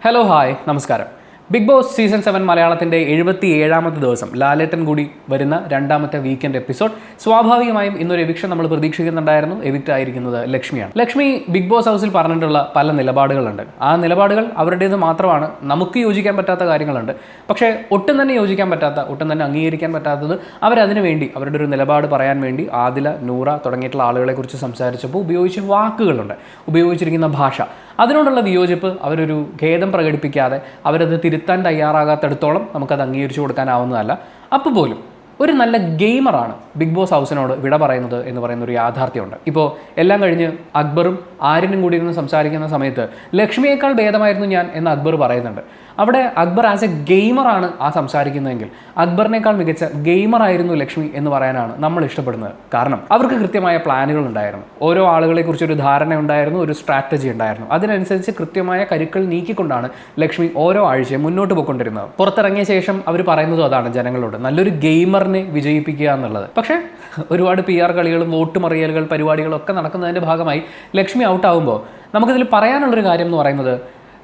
Hello hi നമസ്കാരം. Big boss season 7 മലയാളത്തിൻ്റെ 77ാമത്തെ ദിവസം ലാലേട്ടൻ കൂടി വരുന്ന രണ്ടാമത്തെ വീക്കെൻഡ് എപ്പിസോഡ്. സ്വാഭാവികമായും ഇന്നൊരു എവിക്ഷൻ നമ്മൾ പ്രതീക്ഷിക്കുന്നുണ്ടായിരുന്നു. എവിക്റ്റ് ആയിരിക്കുന്നത് ലക്ഷ്മിയാണ്. ലക്ഷ്മി ബിഗ് ബോസ് ഹൗസിൽ പറഞ്ഞിട്ടുള്ള പല നിലപാടുകളുണ്ട്. ആ നിലപാടുകൾ അവരുടേത് മാത്രമാണ്. നമുക്ക് യോജിക്കാൻ പറ്റാത്ത കാര്യങ്ങളുണ്ട്. പക്ഷേ ഒട്ടും തന്നെ യോജിക്കാൻ പറ്റാത്ത, ഒട്ടും തന്നെ അംഗീകരിക്കാൻ പറ്റാത്തത് അവരതിനു വേണ്ടി അവരുടെ ഒരു നിലപാട് പറയാൻ വേണ്ടി ആദില, നൂറ തുടങ്ങിയിട്ടുള്ള ആളുകളെക്കുറിച്ച് സംസാരിച്ചപ്പോൾ ഉപയോഗിച്ച വാക്കുകളുണ്ട്, ഉപയോഗിച്ചിരിക്കുന്ന ഭാഷ, അതിനോടുള്ള വിയോജിപ്പ് അവരൊരു ഖേദം പ്രകടിപ്പിക്കാതെ അവരത് തിരുത്താൻ തയ്യാറാകാത്തടത്തോളം നമുക്കത് അംഗീകരിച്ചു കൊടുക്കാനാവുന്നതല്ല. അപ്പോൾ പോലും ഒരു നല്ല ഗെയിമറാണ് ബിഗ് ബോസ് ഹൗസിനോട് വിട പറയുന്നത് എന്ന് പറയുന്ന ഒരു യാഥാർത്ഥ്യമുണ്ട്. ഇപ്പോൾ എല്ലാം കഴിഞ്ഞ് അക്ബറും ആര്യനും കൂടി ഇരുന്ന് സംസാരിക്കുന്ന സമയത്ത് ലക്ഷ്മിയേക്കാൾ ഭേദമായിരുന്നു ഞാൻ എന്ന് അക്ബർ പറയുന്നുണ്ട്. അവിടെ അക്ബർ ആസ് എ ഗെയിമറാണ് ആ സംസാരിക്കുന്നതെങ്കിൽ അക്ബറിനേക്കാൾ മികച്ച ഗെയിമറായിരുന്നു ലക്ഷ്മി എന്ന് പറയാനാണ് നമ്മൾ ഇഷ്ടപ്പെടുന്നത്. കാരണം അവർക്ക് കൃത്യമായ പ്ലാനുകൾ ഉണ്ടായിരുന്നു, ഓരോ ആളുകളെക്കുറിച്ചൊരു ധാരണ ഉണ്ടായിരുന്നു, ഒരു സ്ട്രാറ്റജി ഉണ്ടായിരുന്നു. അതിനനുസരിച്ച് കൃത്യമായ കരുക്കൾ നീക്കിക്കൊണ്ടാണ് ലക്ഷ്മി ഓരോ ആഴ്ചയും മുന്നോട്ട് പോയിക്കൊണ്ടിരുന്നത്. പുറത്തിറങ്ങിയ ശേഷം അവർ പറയുന്നതും അതാണ് ജനങ്ങളോട്, നല്ലൊരു ഗെയിമറിനെ വിജയിപ്പിക്കുക എന്നുള്ളത്. പക്ഷേ ഒരുപാട് PR കളികളും വോട്ട് മറിയലുകൾ പരിപാടികളൊക്കെ നടക്കുന്നതിൻ്റെ ഭാഗമായി ലക്ഷ്മി ഔട്ടാവുമ്പോൾ നമുക്കിതിൽ പറയാനുള്ളൊരു കാര്യം എന്ന് പറയുന്നത്,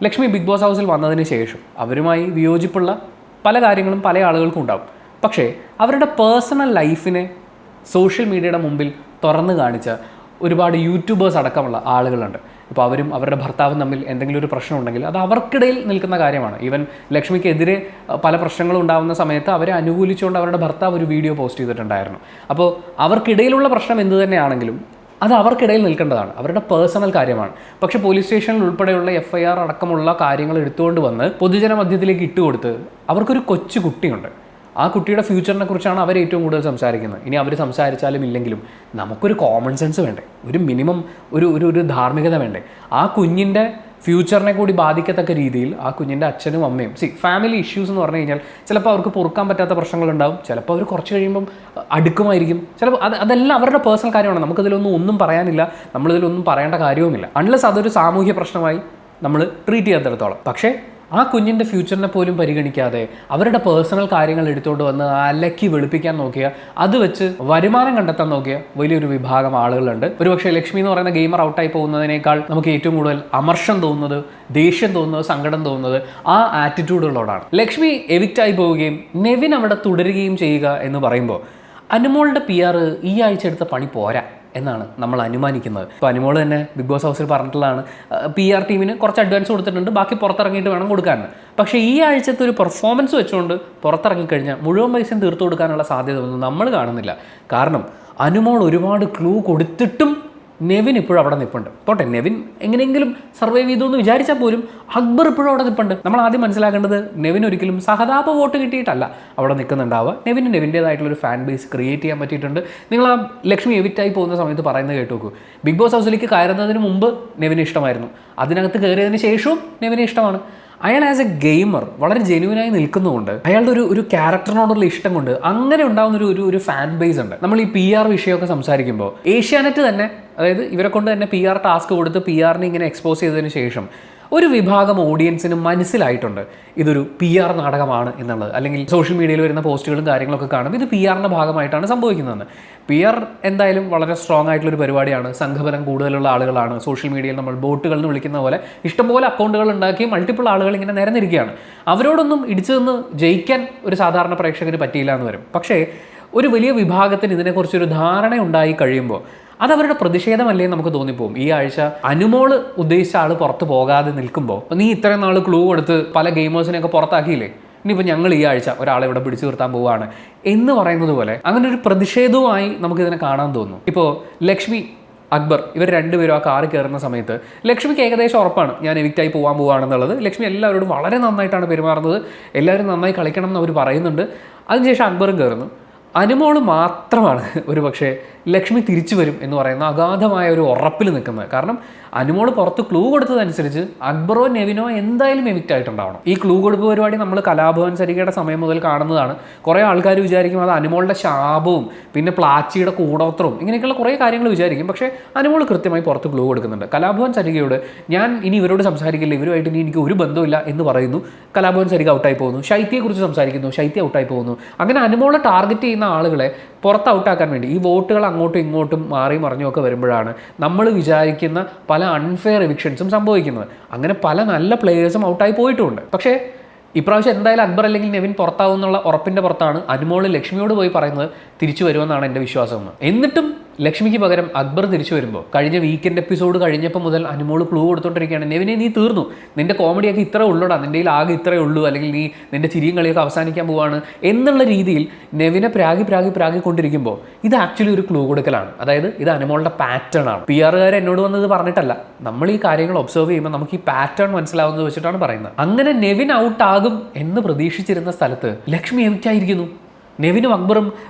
ലക്ഷ്മി ബിഗ് ബോസ് ഹൗസിൽ വന്നതിന് ശേഷം അവരുമായി വിയോജിപ്പുള്ള പല കാര്യങ്ങളും പല ആളുകൾക്കും ഉണ്ടാവും. പക്ഷേ അവരുടെ പേഴ്സണൽ ലൈഫിനെ സോഷ്യൽ മീഡിയയുടെ മുമ്പിൽ തുറന്നു കാണിച്ച ഒരുപാട് യൂട്യൂബേഴ്സ് അടക്കമുള്ള ആളുകളുണ്ട്. ഇപ്പോൾ അവരും അവരുടെ ഭർത്താവും തമ്മിൽ എന്തെങ്കിലും ഒരു പ്രശ്നം ഉണ്ടെങ്കിൽ അത് അവർക്കിടയിൽ നിൽക്കുന്ന കാര്യമാണ്. ഈവൻ ലക്ഷ്മിക്കെതിരെ പല പ്രശ്നങ്ങളും ഉണ്ടാകുന്ന സമയത്ത് അവരെ അനുകൂലിച്ചുകൊണ്ട് അവരുടെ ഭർത്താവ് ഒരു വീഡിയോ പോസ്റ്റ് ചെയ്തിട്ടുണ്ടായിരുന്നു. അപ്പോൾ അവർക്കിടയിലുള്ള പ്രശ്നം എന്തു തന്നെയാണെങ്കിലും അത് അവർക്കിടയിൽ നിൽക്കേണ്ടതാണ്, അവരുടെ പേഴ്സണൽ കാര്യമാണ്. പക്ഷേ പോലീസ് സ്റ്റേഷനിൽ ഉൾപ്പെടെയുള്ള FIR അടക്കമുള്ള കാര്യങ്ങൾ എടുത്തുകൊണ്ട് വന്ന് പൊതുജന മധ്യത്തിലേക്ക് ഇട്ടുകൊടുത്ത് അവർക്കൊരു കൊച്ചു കുട്ടിയുണ്ട്. ആ കുട്ടിയുടെ ഫ്യൂച്ചറിനെ കുറിച്ചാണ് അവർ ഏറ്റവും കൂടുതൽ സംസാരിക്കുന്നത്. ഇനി അവർ സംസാരിച്ചാലും ഇല്ലെങ്കിലും നമുക്കൊരു കോമൺ സെൻസ് വേണ്ടേ, ഒരു മിനിമം ഒരു ധാർമ്മികത വേണ്ടേ? ആ കുഞ്ഞിൻ്റെ ഫ്യൂച്ചറിനെ കൂടി ബാധിക്കത്തക്ക രീതിയിൽ ആ കുഞ്ഞിൻ്റെ അച്ഛനും അമ്മയും ഫാമിലി ഇഷ്യൂസ് എന്ന് പറഞ്ഞു കഴിഞ്ഞാൽ ചിലപ്പോൾ അവർക്ക് പൊറുക്കാൻ പറ്റാത്ത പ്രശ്നങ്ങളുണ്ടാവും, ചിലപ്പോൾ അവർ കുറച്ച് കഴിയുമ്പം അടുക്കുമായിരിക്കും, ചിലപ്പോൾ അതെല്ലാം അവരുടെ പേഴ്സണൽ കാര്യമാണ്. നമുക്കതിലൊന്നും പറയാനില്ല, നമ്മളിതിലൊന്നും പറയേണ്ട കാര്യവുമില്ല, അൺലെസ് അതൊരു സാമൂഹ്യ പ്രശ്നമായി നമ്മൾ ട്രീറ്റ് ചെയ്യാത്തിടത്തോളം. പക്ഷേ ആ കുഞ്ഞിൻ്റെ ഫ്യൂച്ചറിനെ പോലും പരിഗണിക്കാതെ അവരുടെ പേഴ്സണൽ കാര്യങ്ങൾ എടുത്തുകൊണ്ട് വന്ന് അലക്കി വെളുപ്പിക്കാൻ നോക്കിയ, അത് വെച്ച് വരുമാനം കണ്ടെത്താൻ നോക്കിയ വലിയൊരു വിഭാഗം ആളുകളുണ്ട്. ഒരുപക്ഷെ ലക്ഷ്മി എന്ന് പറയുന്ന ഗെയിമർ ഔട്ടായി പോകുന്നതിനേക്കാൾ നമുക്ക് ഏറ്റവും കൂടുതൽ അമർഷം തോന്നുന്നത്, ദേഷ്യം തോന്നുന്നത്, സങ്കടം തോന്നുന്നത് ആ ആറ്റിറ്റ്യൂഡുകളോടാണ്. ലക്ഷ്മി എവിക്റ്റായി പോവുകയും നെവിൻ അവിടെ തുടരുകയും ചെയ്യുക എന്ന് പറയുമ്പോൾ അനുമോളുടെ PR ഈ ആഴ്ച എടുത്ത പണി പോരാ എന്നാണ് നമ്മൾ അനുമാനിക്കുന്നത്. ഇപ്പോൾ അനുമോൾ തന്നെ ബിഗ് ബോസ് ഹൗസിൽ പറഞ്ഞിട്ടുള്ളതാണ്, PR ടീമിന് കുറച്ച് അഡ്വാൻസ് കൊടുത്തിട്ടുണ്ട്, ബാക്കി പുറത്തിറങ്ങിയിട്ട് വേണം കൊടുക്കാമെന്ന്. പക്ഷേ ഈ ആഴ്ചത്തെ ഒരു പെർഫോമൻസ് വെച്ചുകൊണ്ട് പുറത്തിറങ്ങിക്കഴിഞ്ഞാൽ മുഴുവൻ പൈസയും തീർത്തു കൊടുക്കാനുള്ള സാധ്യത ഒന്നും നമ്മൾ കാണുന്നില്ല. കാരണം അനുമോൾ ഒരുപാട് ക്ലൂ കൊടുത്തിട്ടും നെവിൻ ഇപ്പോഴും അവിടെ നിൽപ്പുണ്ട്. പോട്ടെ, നെവിൻ എങ്ങനെയെങ്കിലും സർവൈവ് ചെയ്തു എന്ന് വിചാരിച്ചാൽ പോലും അക്ബർ ഇപ്പോഴും അവിടെ നിൽപ്പുണ്ട്. നമ്മൾ ആദ്യം മനസ്സിലാക്കേണ്ടത്, നെവിൻ ഒരിക്കലും സഹതാപ വോട്ട് കിട്ടിയിട്ടല്ല അവിടെ നിൽക്കുന്നുണ്ടാവുക. നെവിന് നെവിൻ്റേതായിട്ടുള്ളൊരു ഫാൻ ബേസ് ക്രിയേറ്റ് ചെയ്യാൻ പറ്റിയിട്ടുണ്ട്. നിങ്ങൾ ആ ലക്ഷ്മി എവിക്റ്റായി പോകുന്ന സമയത്ത് പറയുന്നത് കേട്ട് നോക്കൂ. ബിഗ് ബോസ് ഹൗസിലേക്ക് കയറുന്നതിന് മുമ്പ് നെവിന് ഇഷ്ടമായിരുന്നു, അതിനകത്ത് കയറിയതിന് ശേഷവും നെവിന് ഇഷ്ടമാണ്. അയാൾ ആസ് എ ഗെയിമർ വളരെ ജെന്യൂനായി നിൽക്കുന്നതുകൊണ്ട്, അയാളുടെ ഒരു ക്യാരക്ടറിനോടുള്ള ഇഷ്ടം കൊണ്ട് അങ്ങനെ ഉണ്ടാകുന്ന ഒരു ഫാൻ ബേസ് ഉണ്ട്. നമ്മൾ ഈ PR വിഷയമൊക്കെ സംസാരിക്കുമ്പോൾ ഏഷ്യാനെറ്റ് തന്നെ, അതായത് ഇവരെ കൊണ്ട് തന്നെ PR ടാസ്ക് കൊടുത്ത് PR-നെ ഇങ്ങനെ എക്സ്പോസ് ചെയ്തതിന് ശേഷം ഒരു വിഭാഗം ഓഡിയൻസിന് മനസ്സിലായിട്ടുണ്ട് ഇതൊരു PR നാടകമാണ് എന്നുള്ളത്. അല്ലെങ്കിൽ സോഷ്യൽ മീഡിയയിൽ വരുന്ന പോസ്റ്റുകളും കാര്യങ്ങളൊക്കെ കാണുമ്പോൾ ഇത് PR-ന്റെ ഭാഗമായിട്ടാണ് സംഭവിക്കുന്നതെന്ന്. PR എന്തായാലും വളരെ സ്ട്രോങ് ആയിട്ടുള്ളൊരു പരിപാടിയാണ്, സംഘബലം കൂടുതലുള്ള ആളുകളാണ്. സോഷ്യൽ മീഡിയയിൽ നമ്മൾ ബോട്ടുകൾ എന്ന് വിളിക്കുന്ന പോലെ ഇഷ്ടംപോലെ അക്കൗണ്ടുകൾ ഉണ്ടാക്കി മൾട്ടിപ്പിൾ ആളുകൾ ഇങ്ങനെ നിരന്നിരിക്കുകയാണ്. അവരോടൊന്നും ഇടിച്ചു നിന്ന് ജയിക്കാൻ ഒരു സാധാരണ പ്രേക്ഷകന് പറ്റിയില്ല എന്ന് വരും. പക്ഷേ ഒരു വലിയ വിഭാഗത്തിന് ഇതിനെക്കുറിച്ചൊരു ധാരണ ഉണ്ടായി കഴിയുമ്പോൾ അതവരുടെ പ്രതിഷേധമല്ലേ നമുക്ക് തോന്നിപ്പോകും. ഈ ആഴ്ച അനുമോള് ഉദ്ദേശിച്ച ആൾ പുറത്ത് പോകാതെ നിൽക്കുമ്പോൾ, നീ ഇത്രയും നാൾ ക്ലൂ കൊടുത്ത് പല ഗെയിമേഴ്സിനെയൊക്കെ പുറത്താക്കിയില്ലേ, ഇനിയിപ്പോൾ ഞങ്ങൾ ഈ ആഴ്ച ഒരാളെ ഇവിടെ പിടിച്ചു നിർത്താൻ പോവുകയാണ് എന്ന് പറയുന്നത് പോലെ അങ്ങനെ ഒരു പ്രതിഷേധവുമായി നമുക്കിതിനെ കാണാൻ തോന്നുന്നു. ഇപ്പോൾ ലക്ഷ്മി, അക്ബർ ഇവർ രണ്ടുപേരും ആ കാറ് കയറുന്ന സമയത്ത് ലക്ഷ്മിക്ക് ഏകദേശം ഉറപ്പാണ് ഞാൻ എവിക്റ്റായി പോകാൻ പോവുകയാണെന്നുള്ളത്. ലക്ഷ്മി എല്ലാവരോടും വളരെ നന്നായിട്ടാണ് പെരുമാറുന്നത്, എല്ലാവരും നന്നായി കളിക്കണം എന്ന് അവർ പറയുന്നുണ്ട്. അതിനുശേഷം അക്ബറും കയറുന്നു. അനുമോള് മാത്രമാണ് ഒരു പക്ഷേ ലക്ഷ്മി തിരിച്ചു വരും എന്ന് പറയുന്ന അഗാധമായ ഒരു ഉറപ്പിൽ നിൽക്കുന്നത്. കാരണം അനുമോള് പുറത്ത് ക്ലൂ കൊടുത്തതനുസരിച്ച് അക്ബറോ നെവിനോ എന്തായാലും എവിക്റ്റ് ആയിട്ടുണ്ടാവണം. ഈ ക്ലൂ കൊടുപ്പ് പരിപാടി നമ്മൾ കലാഭവൻ സരികയുടെ സമയം മുതൽ കാണുന്നതാണ്. കുറേ ആൾക്കാർ വിചാരിക്കും അത് അനുമോളുടെ ശാപവും പിന്നെ പ്ലാച്ചിയുടെ കൂടോത്രവും ഇങ്ങനെയൊക്കെയുള്ള കുറേ കാര്യങ്ങൾ വിചാരിക്കും. പക്ഷേ അനുമോൾ കൃത്യമായി പുറത്ത് ക്ലൂ കൊടുക്കുന്നുണ്ട്. കലാഭവൻ സരികയോട് ഞാൻ ഇനി ഇവരോട് സംസാരിക്കില്ല, ഇവരുമായിട്ട് ഇനി എനിക്ക് ഒരു ബന്ധമില്ല എന്ന് പറയുന്നു. കലാഭവൻ സരിക ഔട്ടായി പോകുന്നു, ശൈത്യയെക്കുറിച്ച് സംസാരിക്കുന്നു, ശൈത്യ ഔട്ടായി പോകുന്നു. അങ്ങനെ അനുമോളെ ടാർഗറ്റ് ചെയ്യുന്ന ആളുകളെ പുറത്ത് ഔട്ടാക്കാൻ വേണ്ടി ഈ വോട്ടുകൾ അങ്ങോട്ടും ഇങ്ങോട്ടും മാറി മറിഞ്ഞുമൊക്കെ വരുമ്പോഴാണ് നമ്മൾ വിചാരിക്കുന്ന പല അൺഫെയർ എവിക്ഷൻസും സംഭവിക്കുന്നത്. അങ്ങനെ പല നല്ല പ്ലേയേഴ്സും ഔട്ടായി പോയിട്ടുമുണ്ട്. പക്ഷേ ഇപ്രാവശ്യം എന്തായാലും അക്ബർ അല്ലെങ്കിൽ നെവിൻ പുറത്താവും എന്നുള്ള ഉറപ്പിൻ്റെ പുറത്താണ് അനുമോൾ ലക്ഷ്മിയോട് പോയി പറയുന്നത് തിരിച്ചു വരുമെന്നാണ് എൻ്റെ വിശ്വാസം. എന്നിട്ടും ലക്ഷ്മിക്ക് പകരം അക്ബർ തിരിച്ചു വരുമ്പോൾ കഴിഞ്ഞ വീക്കെൻഡ് എപ്പിസോഡ് കഴിഞ്ഞപ്പോൾ മുതൽ അനുമോൾ ക്ലൂ കൊടുത്തോണ്ടിരിക്കുകയാണ്, നെവിനെ നീ തീർന്നു, നിന്റെ കോമഡിയൊക്കെ ഇത്ര ഉള്ളൂടാ, നിൻ്റെ ആകെ ഇത്രയേ ഉള്ളൂ, അല്ലെങ്കിൽ നീ നിന്റെ ചിരിയും കളിയൊക്കെ അവസാനിക്കാൻ പോവാണ് എന്നുള്ള രീതിയിൽ നെവിനെ പ്രാഗി കൊണ്ടിരിക്കുമ്പോൾ ഇത് ആക്ച്വലി ഒരു ക്ലൂ കൊടുക്കലാണ്. അതായത് ഇത് അനുമോളുടെ പാറ്റേൺ ആണ്. PR എന്നോട് വന്നത് പറഞ്ഞിട്ടല്ല, നമ്മൾ ഈ കാര്യങ്ങൾ ഒബ്സർവ് ചെയ്യുമ്പോൾ നമുക്ക് ഈ പാറ്റേൺ മനസ്സിലാവുന്നത് വെച്ചിട്ടാണ് പറയുന്നത്. അങ്ങനെ നെവിൻ ഔട്ട് ആകും എന്ന് പ്രതീക്ഷിച്ചിരുന്ന സ്ഥലത്ത് ലക്ഷ്മി എവിക്റ്റായിരിക്കുന്നു. നെവിനും അക്ബറും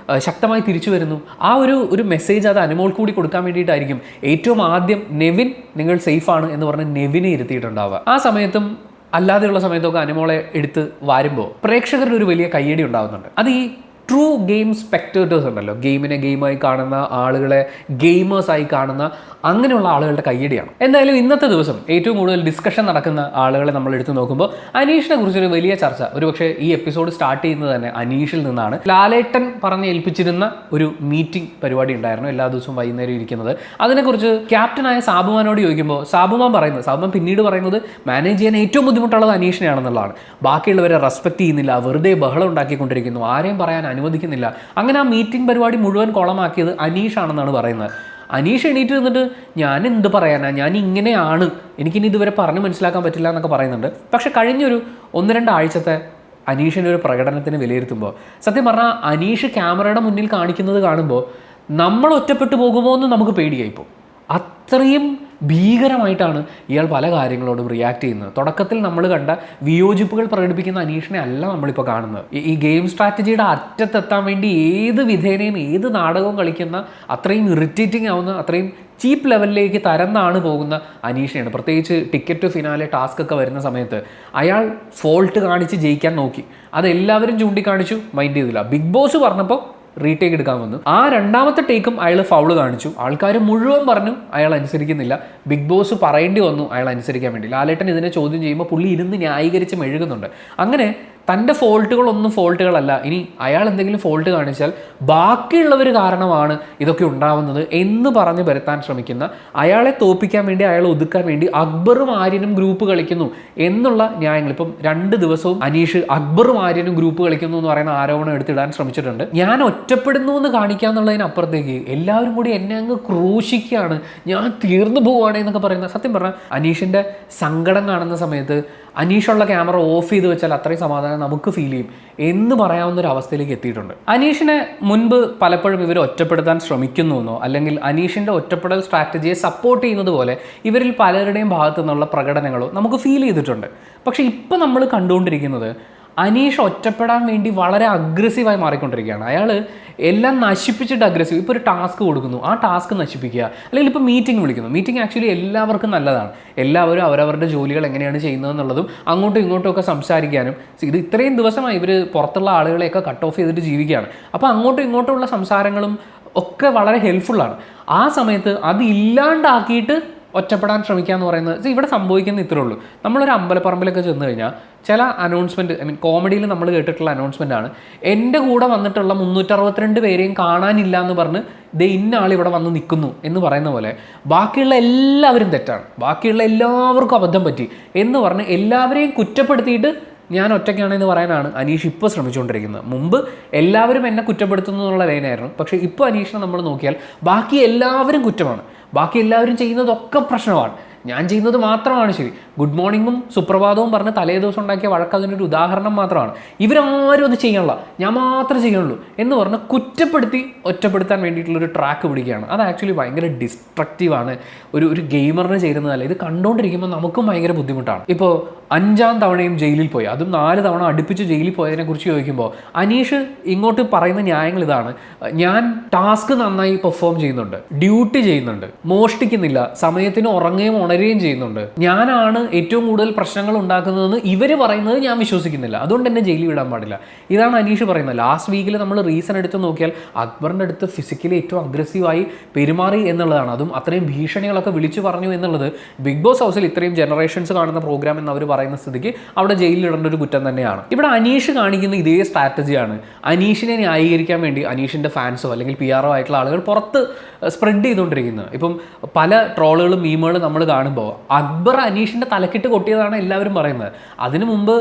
ശക്തമായി തിരിച്ചു വരുന്നു. ആ ഒരു മെസ്സേജ് അത് അനുമോൾ കൂടി കൊടുക്കാൻ വേണ്ടിയിട്ടായിരിക്കും ഏറ്റവും ആദ്യം നെവിൻ നിങ്ങൾ സേഫാണ് എന്ന് പറഞ്ഞ് നെവിനെ ഇരുത്തിയിട്ടുണ്ടാവുക. ആ സമയത്തും അല്ലാതെയുള്ള സമയത്തൊക്കെ അനുമോളെ എടുത്ത് വാരുമ്പോൾ പ്രേക്ഷകരുടെ ഒരു വലിയ കയ്യടി ഉണ്ടാകുന്നുണ്ട്. അത് ഈ ട്രൂ ഗെയിം സ്പെക്ടേറ്റേഴ്സ് ഉണ്ടല്ലോ, ഗെയിമിനെ ഗെയിമായി കാണുന്ന ആളുകളെ ഗെയിമേഴ്സായി കാണുന്ന അങ്ങനെയുള്ള ആളുകളുടെ കയ്യടിയാണ്. എന്തായാലും ഇന്നത്തെ ദിവസം ഏറ്റവും കൂടുതൽ ഡിസ്കഷൻ നടക്കുന്ന ആളുകളെ നമ്മൾ എടുത്തു നോക്കുമ്പോൾ അനീഷിനെ കുറിച്ചൊരു വലിയ ചർച്ച ഒരുപക്ഷെ ഈ എപ്പിസോഡ് സ്റ്റാർട്ട് ചെയ്യുന്നത് തന്നെ അനീഷിൽ നിന്നാണ്. ലാലേട്ടൻ പറഞ്ഞ് ഏൽപ്പിച്ചിരുന്ന ഒരു മീറ്റിംഗ് പരിപാടി ഉണ്ടായിരുന്നു എല്ലാ ദിവസവും വൈകുന്നേരം ഇരിക്കുന്നത്. അതിനെക്കുറിച്ച് ക്യാപ്റ്റനായ സാബുമാനോട് ചോദിക്കുമ്പോൾ സാബുമാൻ പിന്നീട് പറയുന്നത് മാനേജ് ചെയ്യാൻ ഏറ്റവും ബുദ്ധിമുട്ടുള്ളത് അനീഷിനെയാണെന്നുള്ളതാണ്. ബാക്കിയുള്ളവരെ റെസ്പെക്ട് ചെയ്യുന്നില്ല, വെറുതെ ബഹളം ഉണ്ടാക്കിക്കൊണ്ടിരിക്കുന്നു, ആരെയും പറയാൻ അനുവദിക്കുന്നില്ല. അങ്ങനെ ആ മീറ്റിംഗ് പരിപാടി മുഴുവൻ കോളമാക്കിയത് അനീഷാണെന്നാണ് പറയുന്നത്. അനീഷ് എണീറ്റ് നിന്നിട്ട് ഞാൻ എന്ത് പറയാനാ, ഞാൻ ഇങ്ങനെയാണ്, എനിക്കിനി ഇതുവരെ പറഞ്ഞ് മനസ്സിലാക്കാൻ പറ്റില്ല എന്നൊക്കെ പറയുന്നുണ്ട്. പക്ഷെ കഴിഞ്ഞൊരു 1-2 ആഴ്ചത്തെ അനീഷിൻ്റെ ഒരു പ്രകടനത്തിന് വിലയിരുത്തുമ്പോൾ സത്യം പറഞ്ഞാൽ അനീഷ് ക്യാമറയുടെ മുന്നിൽ കാണിക്കുന്നത് കാണുമ്പോൾ നമ്മൾ ഒറ്റപ്പെട്ടു പോകുമോ എന്ന് നമുക്ക് പേടിയായിപ്പോൾ. അത്രയും ഭീകരമായിട്ടാണ് ഇയാൾ പല കാര്യങ്ങളോടും റിയാക്ട് ചെയ്യുന്നത്. തുടക്കത്തിൽ നമ്മൾ കണ്ട വിയോജിപ്പുകൾ പ്രകടിപ്പിക്കുന്ന അനീഷിനെ അല്ല നമ്മളിപ്പോൾ കാണുന്നത്. ഈ ഗെയിം സ്ട്രാറ്റജിയുടെ അറ്റത്തെത്താൻ വേണ്ടി ഏത് വിധേനയും ഏത് നാടകവും കളിക്കുന്ന അത്രയും ഇറിറ്റേറ്റിംഗ് ആവുന്ന അത്രയും ചീപ്പ് ലെവലിലേക്ക് തരംന്നാണ് പോകുന്ന അനീഷിനെയാണ്. പ്രത്യേകിച്ച് ടിക്കറ്റ് ടു ഫിനാലെ ടാസ്ക് ഒക്കെ വരുന്ന സമയത്ത് അയാൾ ഫോൾട്ട് കാണിച്ച് ജയിക്കാൻ നോക്കി, അതെല്ലാവരും ചൂണ്ടിക്കാണിച്ചു, മൈൻഡ് ചെയ്തില്ല. ബിഗ് ബോസ് പറഞ്ഞപ്പോൾ റീടേക്ക് എടുക്കാൻ വന്നു. ആ രണ്ടാമത്തെ ടേക്കും അയാൾ ഫൗള് കാണിച്ചു. ആൾക്കാർ മുഴുവൻ പറഞ്ഞു അയാൾ അനുസരിക്കുന്നില്ല. ബിഗ് ബോസ് പറയേണ്ടി വന്നു അയാൾ അനുസരിക്കാൻ വേണ്ടി. ലാലേട്ടൻ ഇതിനെ ചോദ്യം ചെയ്യുമ്പോൾ പുള്ളി ഇരുന്ന് ന്യായീകരിച്ച് മെഴുകുന്നുണ്ട്. അങ്ങനെ തൻ്റെ ഫോൾട്ടുകളൊന്നും ഫോൾട്ടുകളല്ല, ഇനി അയാൾ എന്തെങ്കിലും ഫോൾട്ട് കാണിച്ചാൽ ബാക്കിയുള്ളവർ കാരണമാണ് ഇതൊക്കെ ഉണ്ടാവുന്നത് എന്ന് പറഞ്ഞ് വരുത്താൻ ശ്രമിക്കുന്ന, അയാളെ തോൽപ്പിക്കാൻ വേണ്ടി അയാളെ ഒതുക്കാൻ വേണ്ടി അക്ബറും ആര്യനും ഗ്രൂപ്പ് കളിക്കുന്നു എന്നുള്ള ന്യായങ്ങൾ. ഇപ്പം 2 ദിവസവും അനീഷ് അക്ബറും ആര്യനും ഗ്രൂപ്പ് കളിക്കുന്നു എന്ന് പറയുന്ന ആരോപണം എടുത്തിടാൻ ശ്രമിച്ചിട്ടുണ്ട്. ഞാൻ ഒറ്റപ്പെടുന്നു എന്ന് കാണിക്കാന്നുള്ളതിനപ്പുറത്തേക്ക് എല്ലാവരും കൂടി എന്നെ അങ്ങ് ക്രൂശിക്കുകയാണ്, ഞാൻ തീർന്നു പോവുകയാണ് എന്നൊക്കെ പറയുന്നത്. സത്യം പറഞ്ഞാൽ അനീഷിൻ്റെ സങ്കടം കാണുന്ന സമയത്ത് അനീഷുള്ള ക്യാമറ ഓഫ് ചെയ്ത് വെച്ചാൽ അത്രയും സമാധാനം നമുക്ക് ഫീൽ ചെയ്യും എന്ന് പറയാവുന്ന ഒരു അവസ്ഥയിലേക്ക് എത്തിയിട്ടുണ്ട്. അനീഷിനെ മുൻപ് പലപ്പോഴും ഇവർ ഒറ്റപ്പെടുത്താൻ ശ്രമിക്കുന്നുവെന്നോ അല്ലെങ്കിൽ അനീഷിൻ്റെ ഒറ്റപ്പെടൽ സ്ട്രാറ്റജിയെ സപ്പോർട്ട് ചെയ്യുന്നത് പോലെ ഇവരിൽ പലരുടെയും ഭാഗത്തു നിന്നുള്ള പ്രകടനങ്ങളോ നമുക്ക് ഫീൽ ചെയ്തിട്ടുണ്ട്. പക്ഷേ ഇപ്പം നമ്മൾ കണ്ടുകൊണ്ടിരിക്കുന്നത് അനീഷ് ഒറ്റപ്പെടാൻ വേണ്ടി വളരെ അഗ്രസീവായി മാറിക്കൊണ്ടിരിക്കുകയാണ്. അയാൾ എല്ലാം നശിപ്പിച്ചിട്ട് അഗ്രസീവ്. ഇപ്പോൾ ഒരു ടാസ്ക് കൊടുക്കുന്നു, ആ ടാസ്ക് നശിപ്പിക്കുക, അല്ലെങ്കിൽ ഇപ്പോൾ മീറ്റിംഗ് വിളിക്കുന്നു. മീറ്റിംഗ് ആക്ച്വലി എല്ലാവർക്കും നല്ലതാണ്. എല്ലാവരും അവരവരുടെ ജോലികൾ എങ്ങനെയാണ് ചെയ്യുന്നതെന്നുള്ളതും അങ്ങോട്ടും ഇങ്ങോട്ടും ഒക്കെ സംസാരിക്കാനും. ഇത് ഇത്രയും ദിവസമായി ഇവർ പുറത്തുള്ള ആളുകളെയൊക്കെ കട്ട് ഓഫ് ചെയ്തിട്ട് ജീവിക്കുകയാണ്. അപ്പോൾ അങ്ങോട്ടും ഇങ്ങോട്ടുമുള്ള സംസാരങ്ങളും ഒക്കെ വളരെ ഹെൽപ്ഫുള്ളാണ്. ആ സമയത്ത് അത് ഇല്ലാണ്ടാക്കിയിട്ട് ഒറ്റപ്പെടാൻ ശ്രമിക്കുക എന്ന് പറയുന്നത് ഇവിടെ സംഭവിക്കുന്ന ഇത്രേ ഉള്ളൂ. നമ്മളൊരു അമ്പലപ്പറമ്പിലൊക്കെ ചെന്ന് കഴിഞ്ഞാൽ ചില അനൗൺസ്മെൻറ്റ്, കോമഡിയിൽ നമ്മൾ കേട്ടിട്ടുള്ള അനൗൺസ്മെൻ്റാണ്, എൻ്റെ കൂടെ വന്നിട്ടുള്ള 362 പേരെയും കാണാനില്ല എന്ന് പറഞ്ഞ് ഇന്ന ആൾ ഇവിടെ വന്ന് നിൽക്കുന്നു എന്ന് പറയുന്ന പോലെ ബാക്കിയുള്ള എല്ലാവരും തെറ്റാണ്, ബാക്കിയുള്ള എല്ലാവർക്കും അബദ്ധം പറ്റി എന്ന് പറഞ്ഞ് എല്ലാവരെയും കുറ്റപ്പെടുത്തിയിട്ട് ഞാൻ ഒറ്റയ്ക്കാണെന്ന് പറയാനാണ് അനീഷ് ഇപ്പോൾ ശ്രമിച്ചുകൊണ്ടിരിക്കുന്നത്. മുമ്പ് എല്ലാവരും എന്നെ കുറ്റപ്പെടുത്തുന്നു എന്നുള്ള ലൈനായിരുന്നു. പക്ഷേ ഇപ്പോൾ അനീഷിനെ നമ്മൾ നോക്കിയാൽ ബാക്കി എല്ലാവരും കുറ്റമാണ്, ബാക്കി എല്ലാവരും ചെയ്യുന്നതൊക്കെ പ്രശ്നമാണ്, ഞാൻ ചെയ്യുന്നത് മാത്രമാണ് ശരി. ഗുഡ് മോർണിംഗും സുപ്രഭാതവും പറഞ്ഞ് തലേ ദിവസം ഉണ്ടാക്കിയ വഴക്ക് അതിനൊരു ഉദാഹരണം മാത്രമാണ്. ഇവരാരും അത് ചെയ്യണില്ല, ഞാൻ മാത്രമേ ചെയ്യുള്ളൂ എന്ന് പറഞ്ഞ് കുറ്റപ്പെടുത്തി ഒറ്റപ്പെടുത്താൻ വേണ്ടിയിട്ടുള്ളൊരു ട്രാക്ക് പിടിക്കുകയാണ്. അത് ആക്ച്വലി ഭയങ്കര ഡിസ്ട്രക്റ്റീവാണ്. ഒരു ഗെയിമറിന് ചേരുന്നതല്ല. ഇത് കണ്ടുകൊണ്ടിരിക്കുമ്പോൾ നമുക്കും ഭയങ്കര ബുദ്ധിമുട്ടാണ്. ഇപ്പോൾ 5ാം തവണയും ജയിലിൽ പോയി, അതും 4 തവണ അടുപ്പിച്ച് ജയിലിൽ പോയതിനെക്കുറിച്ച് ചോദിക്കുമ്പോൾ അനീഷ് ഇങ്ങോട്ട് പറയുന്ന ന്യായങ്ങൾ ഇതാണ്: ഞാൻ ടാസ്ക് നന്നായി പെർഫോം ചെയ്യുന്നുണ്ട്, ഡ്യൂട്ടി ചെയ്യുന്നുണ്ട്, മോഷ്ടിക്കുന്നില്ല, സമയത്തിന് ഉണരുകയും ചെയ്യുന്നുണ്ട്, ഞാനാണ് ഏറ്റവും കൂടുതൽ പ്രശ്നങ്ങൾ ഉണ്ടാക്കുന്നതെന്ന് ഇവർ പറയുന്നത് ഞാൻ വിശ്വസിക്കുന്നില്ല, അതുകൊണ്ട് എന്നെ ജയിലിൽ വിടാൻ പാടില്ല. ഇതാണ് അനീഷ് പറയുന്നത്. ലാസ്റ്റ് വീക്കിൽ നമ്മൾ റീസൺ എടുത്ത് നോക്കിയാൽ അക്ബറിൻ്റെ അടുത്ത് ഫിസിക്കലി ഏറ്റവും അഗ്രസീവായി പെരുമാറി എന്നുള്ളതാണ്. അതും അത്രയും ഭീഷണികളൊക്കെ വിളിച്ചു പറഞ്ഞു എന്നുള്ളത് ബിഗ് ബോസ് ഹൗസിൽ ഇത്രയും ജനറേഷൻസ് കാണുന്ന പ്രോഗ്രാം എന്ന് അവർ പറയുന്നത് പറയുന്ന സ്ഥിതിക്ക് അവിടെ ജയിലിലിടേണ്ട ഒരു കുറ്റം തന്നെയാണ്. ഇവിടെ അനീഷ് കാണിക്കുന്ന ഇതേ സ്ട്രാറ്റജിയാണ് അനീഷിനെ ന്യായീകരിക്കാൻ വേണ്ടി അനീഷിൻ്റെ ഫാൻസോ അല്ലെങ്കിൽ PR ആയിട്ടുള്ള ആളുകൾ പുറത്ത് സ്പ്രെഡ് ചെയ്തുകൊണ്ടിരിക്കുന്നത്. ഇപ്പം പല ട്രോളുകളും മീമുകളും നമ്മൾ കാണുമ്പോൾ അക്ബർ അനീഷിൻ്റെ തലക്കിട്ട് കൊട്ടിയതാണ് എല്ലാവരും പറയുന്നത്. അതിനു മുമ്പ്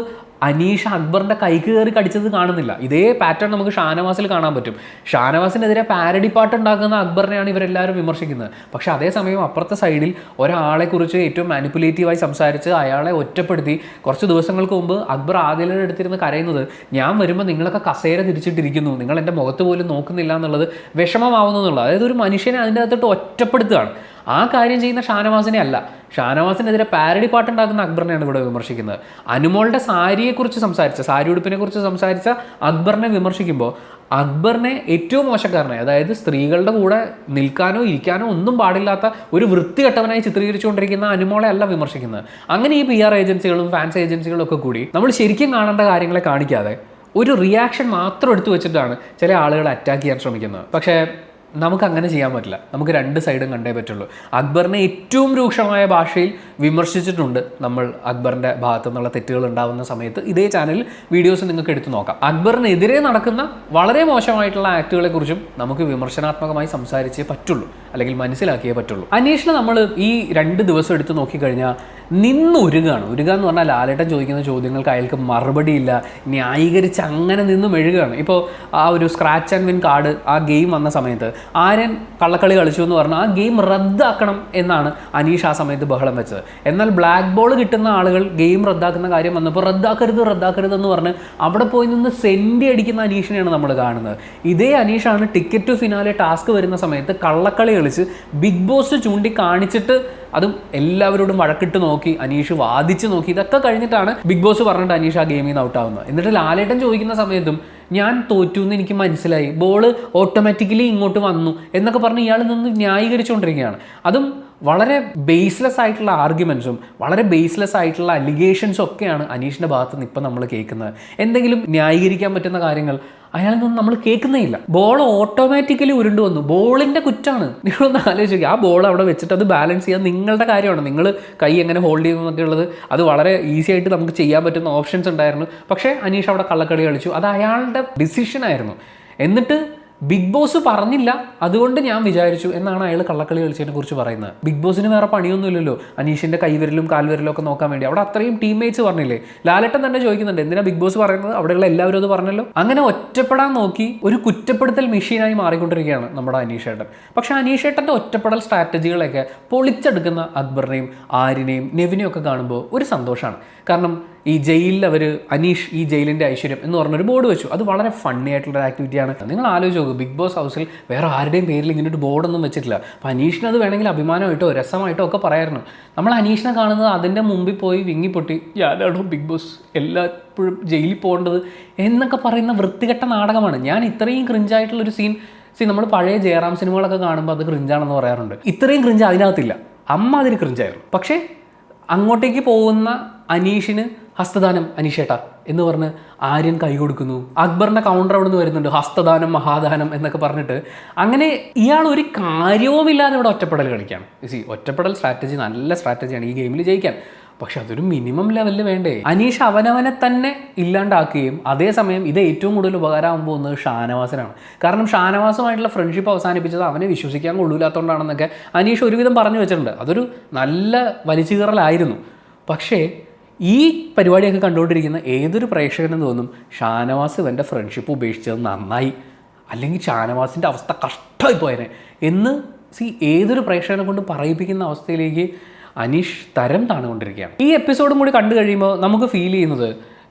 അനീഷ് അക്ബറിൻ്റെ കൈക്ക് കയറി കടിച്ചത് കാണുന്നില്ല. ഇതേ പാറ്റേൺ നമുക്ക് ഷാനവാസിൽ കാണാൻ പറ്റും. ഷാനവാസിനെതിരെ പാരഡി പാട്ട് ഉണ്ടാക്കുന്ന അക്ബറിനെയാണ് ഇവരെല്ലാവരും വിമർശിക്കുന്നത്. പക്ഷേ അതേസമയം അപ്പുറത്തെ സൈഡിൽ ഒരാളെക്കുറിച്ച് ഏറ്റവും മാനിപ്പുലേറ്റീവായി സംസാരിച്ച് അയാളെ ഒറ്റപ്പെടുത്തി കുറച്ച് ദിവസങ്ങൾക്ക് മുമ്പ് അക്ബർ ആദിലിനെ എടുത്തിരുന്ന് കരയുന്നത്, ഞാൻ വരുമ്പോൾ നിങ്ങളൊക്കെ കസേര തിരിച്ചിട്ടിരിക്കുന്നു, നിങ്ങൾ എൻ്റെ മുഖത്ത് പോലും നോക്കുന്നില്ല എന്നുള്ളത് വിഷമമാവുന്നു എന്നുള്ളത്. അതായത് ഒരു മനുഷ്യനെ അതിൻ്റെ അകത്തോട്ട് ഒറ്റപ്പെടുത്തുകയാണ്. ആ കാര്യം ചെയ്യുന്ന ഷാനവാസിനെ അല്ല, ഷാനവാസിനെതിരെ പാരഡി പാട്ടുണ്ടാക്കുന്ന അക്ബറിനെയാണ് ഇവിടെ വിമർശിക്കുന്നത്. അനുമോളുടെ സാരിയെക്കുറിച്ച് സംസാരിച്ച, സാരി ഉടുപ്പിനെക്കുറിച്ച് സംസാരിച്ച അക്ബറിനെ വിമർശിക്കുമ്പോൾ അക്ബറിനെ ഏറ്റവും മോശക്കാരനായി, അതായത് സ്ത്രീകളുടെ കൂടെ നിൽക്കാനോ ഇരിക്കാനോ ഒന്നും പാടില്ലാത്ത ഒരു വൃത്തികെട്ടവനായി ചിത്രീകരിച്ചുകൊണ്ടിരിക്കുന്ന അനുമോളെ അല്ല വിമർശിക്കുന്നത്. അങ്ങനെ ഈ PR ഏജൻസികളും ഫാൻസ് ഏജൻസികളും ഒക്കെ കൂടി നമ്മൾ ശരിക്കും കാണേണ്ട കാര്യങ്ങളെ കാണിക്കാതെ ഒരു റിയാക്ഷൻ മാത്രം എടുത്തു വെച്ചിട്ടാണ് ചില ആളുകൾ അറ്റാക്ക് ചെയ്യാൻ ശ്രമിക്കുന്നത്. പക്ഷേ നമുക്ക് അങ്ങനെ ചെയ്യാൻ പറ്റില്ല. നമുക്ക് രണ്ട് സൈഡും കണ്ടേ പറ്റുള്ളൂ. അക്ബറിനെ ഏറ്റവും രൂക്ഷമായ ഭാഷയിൽ വിമർശിച്ചിട്ടുണ്ട് നമ്മൾ. അക്ബറിൻ്റെ ഭാഗത്തു നിന്നുള്ള തെറ്റുകൾ ഉണ്ടാകുന്ന സമയത്ത് ഇതേ ചാനലിൽ വീഡിയോസ് നിങ്ങൾക്ക് എടുത്തു നോക്കാം. അക്ബറിനെതിരെ നടക്കുന്ന വളരെ മോശമായിട്ടുള്ള ആക്ടുകളെക്കുറിച്ചും നമുക്ക് വിമർശനാത്മകമായി സംസാരിച്ചേ പറ്റുള്ളൂ, അല്ലെങ്കിൽ മനസ്സിലാക്കിയേ പറ്റുള്ളൂ. അനീഷിനെ നമ്മൾ ഈ 2 ദിവസം എടുത്ത് നോക്കിക്കഴിഞ്ഞാൽ നിന്നൊരുകാണ്. എന്ന് പറഞ്ഞാൽ ലാലേട്ടൻ ചോദിക്കുന്ന ചോദ്യങ്ങൾക്ക് അയാൾക്ക് മറുപടിയില്ല, ന്യായീകരിച്ച് അങ്ങനെ നിന്ന് മെഴുകുകയാണ്. ഇപ്പോൾ ആ ഒരു സ്ക്രാച്ച് ആൻഡ് വിൻ കാർഡ് ആ ഗെയിം വന്ന സമയത്ത് ആര്യൻ കള്ളക്കളി കളിച്ചു എന്ന് പറഞ്ഞാൽ ആ ഗെയിം റദ്ദാക്കണം എന്നാണ് അനീഷ് ആ സമയത്ത് ബഹളം വെച്ചത്. എന്നാൽ ബ്ലാക്ക് ബോൾ കിട്ടുന്ന ആളുകൾ ഗെയിം റദ്ദാക്കുന്ന കാര്യം വന്നപ്പോൾ റദ്ദാക്കരുത് എന്ന് പറഞ്ഞ് അവിടെ പോയി നിന്ന് സെൻറ്റി അടിക്കുന്ന അനീഷിനെയാണ് നമ്മൾ കാണുന്നത്. ഇതേ അനീഷാണ് ടിക്കറ്റ് ടു ഫിനാലെ ടാസ്ക് വരുന്ന സമയത്ത് കള്ളക്കളി കളിച്ച് ബിഗ് ബോസ് ചൂണ്ടി കാണിച്ചിട്ട് അതും എല്ലാവരോടും വഴക്കിട്ട് നോക്കി അനീഷ് വാദിച്ച് നോക്കി. ഇതൊക്കെ കഴിഞ്ഞിട്ടാണ് ബിഗ് ബോസ് പറഞ്ഞിട്ട് അനീഷ് ആ ഗെയിമിൽ നിന്ന് ഔട്ടാവുന്നത്. എന്നിട്ട് ലാലേട്ടൻ ചോദിക്കുന്ന സമയത്തും ഞാൻ തോറ്റു എന്ന് എനിക്ക് മനസ്സിലായി, ബോൾ ഓട്ടോമാറ്റിക്കലി ഇങ്ങോട്ട് വന്നു എന്നൊക്കെ പറഞ്ഞ് ഇയാൾ നിന്ന് ന്യായീകരിച്ചുകൊണ്ടിരിക്കുകയാണ്. അതും വളരെ ബേസ്ലെസ് ആയിട്ടുള്ള ആർഗ്യുമെൻറ്റ്സും വളരെ ബേസ്ലെസ് ആയിട്ടുള്ള അലിഗേഷൻസും ഒക്കെയാണ് അനീഷിൻ്റെ ഭാഗത്ത് നിന്ന് ഇപ്പം നമ്മൾ കേൾക്കുന്നത്. എന്തെങ്കിലും ന്യായീകരിക്കാൻ പറ്റുന്ന കാര്യങ്ങൾ അയാളിൽ നിന്നും നമ്മൾ കേൾക്കുന്നേ ഇല്ല. ബോൾ ഓട്ടോമാറ്റിക്കലി ഉരുണ്ടു വന്നു, ബോളിൻ്റെ കുറ്റാണ്. നിങ്ങളൊന്ന് ആലോചിക്കുക, ആ ബോൾ അവിടെ വെച്ചിട്ട് അത് ബാലൻസ് ചെയ്യാൻ നിങ്ങളുടെ കാര്യമാണ്. നിങ്ങൾ കൈ എങ്ങനെ ഹോൾഡ് ചെയ്യുന്നു എന്നൊക്കെ ഉള്ളത് അത് വളരെ ഈസി ആയിട്ട് നമുക്ക് ചെയ്യാൻ പറ്റുന്ന ഓപ്ഷൻസ് ഉണ്ടായിരുന്നു. പക്ഷേ അനീഷ് അവിടെ കള്ളക്കളി കളിച്ചു, അത് അയാളുടെ ഡിസിഷനായിരുന്നു. എന്നിട്ട് ബിഗ് ബോസ് പറഞ്ഞില്ല, അതുകൊണ്ട് ഞാൻ വിചാരിച്ചു എന്നാണ് അയാൾ കള്ളക്കളി കളിച്ചതിനെ കുറിച്ച് പറയുന്നത്. ബിഗ് ബോസിന് വേറെ പണിയൊന്നുമില്ലല്ലോ അനീഷിൻ്റെ കൈവിരലും കാൽവിരലും ഒക്കെ നോക്കാൻ വേണ്ടി. അവിടെ അത്രയും ടീംമേറ്റ്സ് പറഞ്ഞില്ലേ. ലാലേട്ടൻ തന്നെ ചോദിക്കുന്നുണ്ട്, എന്തിനാ ബിഗ് ബോസ് പറയുന്നത്, അവിടെയുള്ള എല്ലാവരും അത് പറഞ്ഞല്ലോ. അങ്ങനെ ഒറ്റപ്പെടാൻ നോക്കി ഒരു കുറ്റപ്പെടുത്തൽ മെഷീനായി മാറിക്കൊണ്ടിരിക്കുകയാണ് നമ്മുടെ അനീഷേട്ടൻ. പക്ഷേ അനീഷേട്ടൻ്റെ ഒറ്റപ്പെടൽ സ്ട്രാറ്റജികളൊക്കെ പൊളിച്ചെടുക്കുന്ന അക്ബറിനെയും ആര്യനെയും നെവിനെയും ഒക്കെ കാണുമ്പോൾ ഒരു സന്തോഷമാണ്. കാരണം ഈ ജയിലിൽ അവർ അനീഷ് ഈ ജയിലിൻ്റെ ഐശ്വര്യം എന്ന് പറഞ്ഞൊരു ബോർഡ് വെച്ചു. അത് വളരെ ഫണ്ണി ആയിട്ടുള്ളൊരു ആക്ടിവിറ്റിയാണ്. നിങ്ങൾ ആലോചിച്ച് നോക്കും, ബിഗ് ബോസ് ഹൗസിൽ വേറെ ആരുടെയും പേരിൽ ഇങ്ങനെ ഒരു ബോർഡൊന്നും വെച്ചിട്ടില്ല. അപ്പോൾ അനീഷിന് അത് വേണമെങ്കിൽ അഭിമാനമായിട്ടോ രസമായിട്ടോ ഒക്കെ പറയായിരുന്നു. നമ്മൾ അനീഷിനെ കാണുന്നത് അതിൻ്റെ മുമ്പിൽ പോയി വിങ്ങിപ്പൊട്ടി ഞാനാണോ ബിഗ് ബോസ് എല്ലായ്പ്പോഴും ജയിലിൽ പോകേണ്ടത് എന്നൊക്കെ പറയുന്ന വൃത്തികെട്ട നാടകമാണ്. ഞാൻ ഇത്രയും ക്രിഞ്ചായിട്ടുള്ളൊരു സീൻ നമ്മൾ പഴയ ജയറാം സിനിമകളൊക്കെ കാണുമ്പോൾ അത് ക്രിഞ്ചാണെന്ന് പറയാറുണ്ട്. ഇത്രയും ക്രിഞ്ച് അതിനകത്തില്ല. അതിൽ ക്രിഞ്ചായിരുന്നു. പക്ഷേ അങ്ങോട്ടേക്ക് പോകുന്ന അനീഷിന് ഹസ്തദാനം അനീഷേട്ടാ എന്ന് പറഞ്ഞ് ആര്യൻ കൈ കൊടുക്കുന്നു. അക്ബറിൻ്റെ കൗണ്ടർ അവിടെ നിന്ന് വരുന്നുണ്ട്, ഹസ്തദാനം മഹാദാനം എന്നൊക്കെ പറഞ്ഞിട്ട്. അങ്ങനെ ഇയാൾ ഒരു കാര്യവുമില്ലാതെ ഇവിടെ ഒറ്റപ്പെടൽ കളിക്കുകയാണ്. ഒറ്റപ്പെടൽ സ്ട്രാറ്റജി നല്ല സ്ട്രാറ്റജിയാണ് ഈ ഗെയിമിൽ ജയിക്കാൻ. പക്ഷെ അതൊരു മിനിമം ലെവലിൽ വേണ്ടേ. അനീഷ് അവനവനെ തന്നെ ഇല്ലാണ്ടാക്കുകയും അതേസമയം ഇത് ഏറ്റവും കൂടുതൽ ഉപകാരമാകാൻ പോകുന്നത് ഷാനവാസിനാണ്. കാരണം ഷാനവാസുമായിട്ടുള്ള ഫ്രണ്ട്ഷിപ്പ് അവസാനിപ്പിച്ചത് അവനെ വിശ്വസിക്കാൻ കൊള്ളൂലാത്തതുകൊണ്ടാണെന്നൊക്കെ അനീഷ് ഒരുവിധം പറഞ്ഞു വെച്ചിട്ടുണ്ട്. അതൊരു നല്ല വലിച്ചുകീറലായിരുന്നു. പക്ഷേ ഈ പരിപാടിയൊക്കെ കണ്ടുകൊണ്ടിരിക്കുന്ന ഏതൊരു പ്രേക്ഷകനും തോന്നും ഷാനവാസ് ഇവൻ്റെ ഫ്രണ്ട്ഷിപ്പ് ഉപേക്ഷിച്ചത് നന്നായി, അല്ലെങ്കിൽ ഷാനവാസിൻ്റെ അവസ്ഥ കഷ്ടമായി പോയനെ എന്ന് ഏതൊരു പ്രേക്ഷകനെ കൊണ്ട് പറയിപ്പിക്കുന്ന അവസ്ഥയിലേക്ക് അനീഷ് തരം താണുകൊണ്ടിരിക്കുകയാണ്. ഈ എപ്പിസോഡും കൂടി കണ്ടു കഴിയുമ്പോൾ നമുക്ക് ഫീൽ ചെയ്യുന്നത്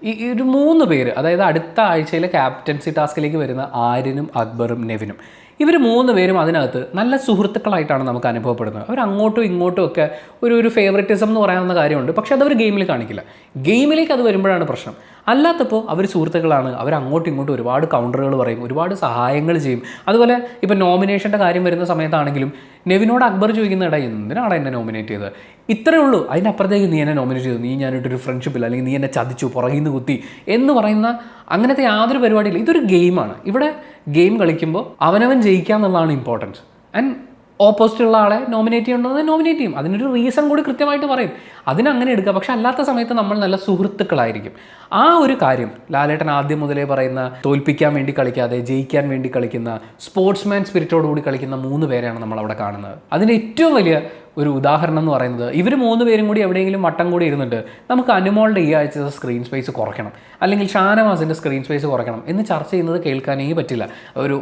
ഈ ഒരു 3 പേര്, അതായത് അടുത്ത ആഴ്ചയിലെ ക്യാപ്റ്റൻസി ടാസ്കിലേക്ക് വരുന്ന ആര്യനും അക്ബറും നെവിനും, ഇവർ 3 പേരും അതിനകത്ത് നല്ല സുഹൃത്തുക്കളായിട്ടാണ് നമുക്ക് അനുഭവപ്പെടുന്നത്. അവർ അങ്ങോട്ടും ഇങ്ങോട്ടും ഒക്കെ ഒരു ഫേവററ്റിസം എന്ന് പറയാവുന്ന കാര്യമുണ്ട്. പക്ഷേ അതവർ ഗെയിമിൽ കാണിക്കില്ല. ഗെയിമിലേക്ക് അത് വരുമ്പോഴാണ് പ്രശ്നം. അല്ലാത്തപ്പോൾ അവർ സുഹൃത്തുക്കളാണ്. അവർ അങ്ങോട്ടും ഇങ്ങോട്ടും ഒരുപാട് കൗണ്ടറുകൾ പറയും, ഒരുപാട് സഹായങ്ങൾ ചെയ്യും. അതുപോലെ ഇപ്പോൾ നോമിനേഷൻ്റെ കാര്യം വരുന്ന സമയത്താണെങ്കിലും നെവിനോട് അക്ബർ ചോദിക്കുന്ന എന്തിനാണ് എന്നെ നോമിനേറ്റ് ചെയ്തത്, ഇത്രയേ ഉള്ളൂ. അതിനപ്പുറത്തേക്ക് നീ എന്നെ നോമിനേറ്റ് ചെയ്തു, നീ ഞാനിട്ടൊരു ഫ്രണ്ട്ഷിപ്പില്ല, അല്ലെങ്കിൽ നീ എന്നെ ചതിച്ചു, പുറകിൽ നിന്ന് കുത്തി എന്ന് പറയുന്ന അങ്ങനത്തെ യാതൊരു പരിപാടിയില്ല. ഇതൊരു ഗെയിമാണ്. ഇവിടെ ഗെയിം കളിക്കുമ്പോൾ അവനവൻ ജയിക്കുക എന്നുള്ളതാണ് ഇമ്പോർട്ടൻസ്. ആൻഡ് ഓപ്പോസിറ്റുള്ള ആളെ നോമിനേറ്റ് ചെയ്യേണ്ടത് നോമിനേറ്റ് ചെയ്യും. അതിനൊരു റീസൺ കൂടി കൃത്യമായിട്ട് പറയും. അതിനങ്ങനെ എടുക്കുക. പക്ഷെ അല്ലാത്ത സമയത്ത് നമ്മൾ നല്ല സുഹൃത്തുക്കളായിരിക്കും. ആ ഒരു കാര്യം ലാലേട്ടൻ ആദ്യം മുതലേ പറയുന്ന തോൽപ്പിക്കാൻ വേണ്ടി കളിക്കാതെ ജയിക്കാൻ വേണ്ടി കളിക്കുന്ന സ്പോർട്സ്മാൻ സ്പിരിറ്റോടുകൂടി കളിക്കുന്ന 3 പേരെയാണ് നമ്മൾ അവിടെ കാണുന്നത്. അതിൻ്റെ ഏറ്റവും വലിയ ഒരു ഉദാഹരണം എന്ന് പറയുന്നത് ഇവർ 3 പേരും കൂടി എവിടെയെങ്കിലും വട്ടം കൂടി ഇരുന്നിട്ട് നമുക്ക് അനുമോളുടെ ഈ ആഴ്ചത്തെ സ്ക്രീൻ സ്പേസ് കുറയ്ക്കണം, അല്ലെങ്കിൽ ഷാനവാസിൻ്റെ സ്ക്രീൻ സ്പേസ് കുറയ്ക്കണം എന്ന് ചർച്ച ചെയ്യുന്നത് കേൾക്കാനേ പറ്റില്ല.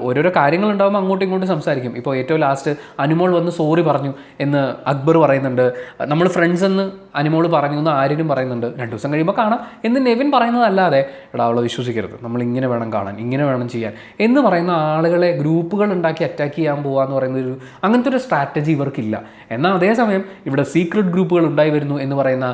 ഓരോരോ കാര്യങ്ങളുണ്ടാകുമ്പോൾ അങ്ങോട്ടും ഇങ്ങോട്ടും സംസാരിക്കും. ഇപ്പോൾ ഏറ്റവും ലാസ്റ്റ് അനുമോൾ വന്ന് സോറി പറഞ്ഞു എന്ന് അക്ബർ പറയുന്നുണ്ട്, നമ്മൾ ഫ്രണ്ട്സ് എന്ന് അനുമോൾ പറഞ്ഞു എന്ന് ആര്യനും പറയുന്നുണ്ട്, 2 ദിവസം കഴിയുമ്പോൾ കാണാം എന്ന് നെവിൻ പറയുന്നതല്ലാതെ എടാ അവളെ വിശ്വസിക്കരുത്, നമ്മൾ ഇങ്ങനെ വേണം കാണാൻ, ഇങ്ങനെ വേണം ചെയ്യാൻ എന്ന് പറയുന്ന ആളുകളെ ഗ്രൂപ്പുകൾ ഉണ്ടാക്കി അറ്റാക്ക് ചെയ്യാൻ പോകുക എന്ന് പറയുന്ന അങ്ങനത്തെ ഒരു സ്ട്രാറ്റജി ഇവർക്കില്ല. എന്നാൽ അതേസമയം ഇവിടെ സീക്രട്ട് ഗ്രൂപ്പുകൾ ഉണ്ടായി വരുന്നു എന്ന് പറയുന്ന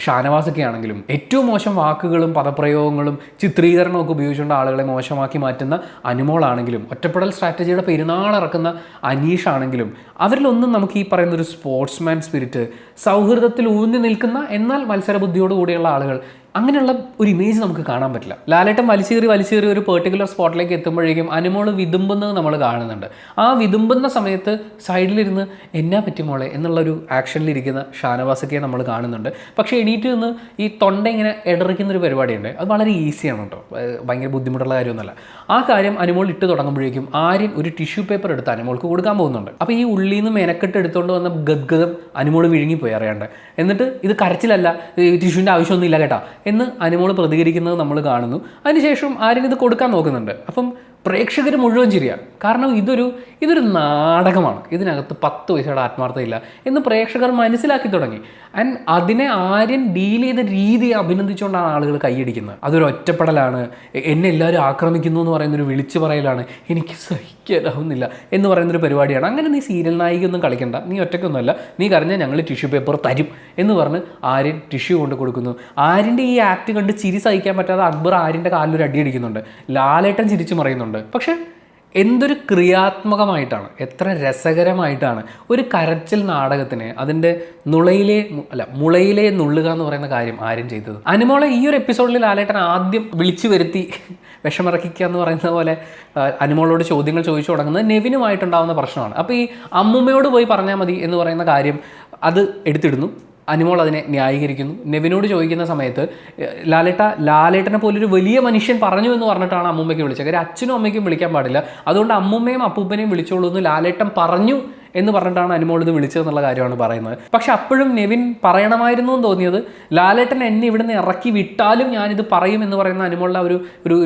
ഷാനവാസൊക്കെ ആണെങ്കിലും ഏറ്റവും മോശം വാക്കുകളും പദപ്രയോഗങ്ങളും ചിത്രീകരണമൊക്കെ ഉപയോഗിച്ചുകൊണ്ട് ആളുകളെ മോശമാക്കി മാറ്റുന്ന അനുമോളാണെങ്കിലും ഒറ്റപ്പെടൽ സ്ട്രാറ്റജിയുടെ പെരുന്നാളിറക്കുന്ന അനീഷ് ആണെങ്കിലും അവരിലൊന്നും നമുക്ക് ഈ പറയുന്നൊരു സ്പോർട്സ്മാൻ സ്പിരിറ്റ്, സൗഹൃദത്തിൽ ഊന്നി നിൽക്കുന്ന എന്നാൽ മത്സരബുദ്ധിയോടുകൂടിയുള്ള ആളുകൾ, അങ്ങനെയുള്ള ഒരു ഇമേജ് നമുക്ക് കാണാൻ പറ്റില്ല. ലാലേട്ടൻ വലിച്ചേറി ഒരു പെർട്ടിക്കുലർ സ്പോട്ടിലേക്ക് എത്തുമ്പോഴേക്കും അനുമോൾ വിതുമ്പുന്നത് നമ്മൾ കാണുന്നുണ്ട്. ആ വിതുമ്പുന്ന സമയത്ത് സൈഡിലിരുന്ന് എന്നാ പറ്റി മോളെ എന്നുള്ളൊരു ആക്ഷനിലിരിക്കുന്ന ഷാനവാസൊക്കെ നമ്മൾ കാണുന്നുണ്ട്. പക്ഷേ എണീറ്റ് നിന്ന് ഈ തൊണ്ട ഇങ്ങനെ ഇടറിക്കുന്നൊരു പരിപാടിയുണ്ട്. അത് വളരെ ഈസിയാണ് കേട്ടോ, ഭയങ്കര ബുദ്ധിമുട്ടുള്ള കാര്യമൊന്നുമല്ല. ആ കാര്യം അനുമോൾ ഇട്ട് തുടങ്ങുമ്പോഴേക്കും ആര്യൻ ഒരു ടിഷ്യൂ പേപ്പർ എടുത്ത് അനുമോൾക്ക് കൊടുക്കാൻ പോകുന്നുണ്ട്. അപ്പോൾ ഈ ഉള്ളിൽ നിന്ന് മെനക്കെട്ട് എടുത്തുകൊണ്ട് വന്ന ഗദ്ഗതം അനുമോൾ വിഴുങ്ങിപ്പോയി അറിയാണ്ട്. എന്നിട്ട് ഇത് കരച്ചിലല്ല, ടിഷ്യൂവിൻ്റെ ആവശ്യമൊന്നുമില്ല കേട്ടോ എന്ന് അനുമോൾ പ്രതികരിക്കുന്നത് നമ്മൾ കാണുന്നു. അതിനുശേഷം ആര്യൻ ഇത് കൊടുക്കാൻ നോക്കുന്നുണ്ട്. അപ്പം പ്രേക്ഷകർ മുഴുവൻ ചിരിയാണ്. കാരണം ഇതൊരു നാടകമാണ്, ഇതിനകത്ത് 10 പൈസയുടെ ആത്മാർത്ഥതയില്ല എന്ന് പ്രേക്ഷകർ മനസ്സിലാക്കി തുടങ്ങി. ആൻഡ് അതിനെ ആര്യൻ ഡീൽ ചെയ്ത രീതി അഭിനന്ദിച്ചുകൊണ്ടാണ് ആളുകൾ കൈയടിക്കുന്നത്. അതൊരു ഒറ്റപ്പെടലാണ്, എന്നെ എല്ലാവരും ആക്രമിക്കുന്നു എന്ന് പറയുന്നൊരു വിളിച്ചു പറയലാണ്, എനിക്ക് സഹിക്കാനാവുന്നില്ല എന്ന് പറയുന്നൊരു പരിപാടിയാണ്. അങ്ങനെ നീ സീരിയൽ നായികയൊന്നും കളിക്കണ്ട, നീ ഒറ്റയ്ക്കൊന്നുമല്ല, നീ കരഞ്ഞാൽ ഞങ്ങൾ ടിഷ്യൂ പേപ്പർ തരും എന്ന് പറഞ്ഞ് ആര്യൻ ടിഷ്യൂ കൊണ്ട് കൊടുക്കുന്നു. ആര്യൻ്റെ ഈ ആക്ട് കണ്ട് ചിരി സഹിക്കാൻ പറ്റാതെ അക്ബർ ആര്യൻ്റെ കാലിലൊരു അടി അടിക്കുന്നുണ്ട്. ലാലേട്ടൻ ചിരിച്ചു മറിയുന്നുണ്ട്. പക്ഷേ എന്തൊരു ക്രിയാത്മകമായിട്ടാണ്, എത്ര രസകരമായിട്ടാണ് ഒരു കരച്ചിൽ നാടകത്തിന് അതിൻ്റെ മുളയിലെ നുള്ളുക എന്ന് പറയുന്ന കാര്യം ആര്യൻ ചെയ്തത്. അനുമോളെ ഈ ഒരു എപ്പിസോഡിൽ ലാലേട്ടൻ ആദ്യം വിളിച്ചു വരുത്തി വിഷമിറക്കിക്കുക എന്ന് പറയുന്ന പോലെ അനുമോളോട് ചോദ്യങ്ങൾ ചോദിച്ചു തുടങ്ങുന്നത് നെവിനുമായിട്ടുണ്ടാകുന്ന പ്രശ്നമാണ്. അപ്പോൾ ഈ അമ്മുമ്മയോട് പോയി പറഞ്ഞാൽ മതി എന്ന് പറയുന്ന കാര്യം അത് എടുത്തിടുന്നു. അനുമോൾ അതിനെ ന്യായീകരിക്കുന്നു. നെവിനോട് ചോദിക്കുന്ന സമയത്ത് ലാലേട്ടനെ പോലൊരു വലിയ മനുഷ്യൻ പറഞ്ഞു എന്ന് പറഞ്ഞിട്ടാണ് അമ്മൂമ്മയ്ക്ക് വിളിച്ചത്. കാര്യം അച്ഛനും അമ്മയ്ക്കും വിളിക്കാൻ പാടില്ല, അതുകൊണ്ട് അമ്മൂമ്മയും അപ്പൂപ്പനെയും വിളിച്ചോളൂ എന്ന് ലാലേട്ടൻ പറഞ്ഞു എന്ന് പറഞ്ഞിട്ടാണ് അനുമോൾ ഇത് വിളിച്ചതെന്നുള്ള കാര്യമാണ് പറയുന്നത്. പക്ഷെ അപ്പോഴും നെവിൻ പറയണമായിരുന്നു എന്ന് തോന്നിയത് ലാലേട്ടൻ എന്നെ ഇവിടുന്ന് ഇറക്കി വിട്ടാലും ഞാനിത് പറയും എന്ന് പറയുന്ന അനുമോളുടെ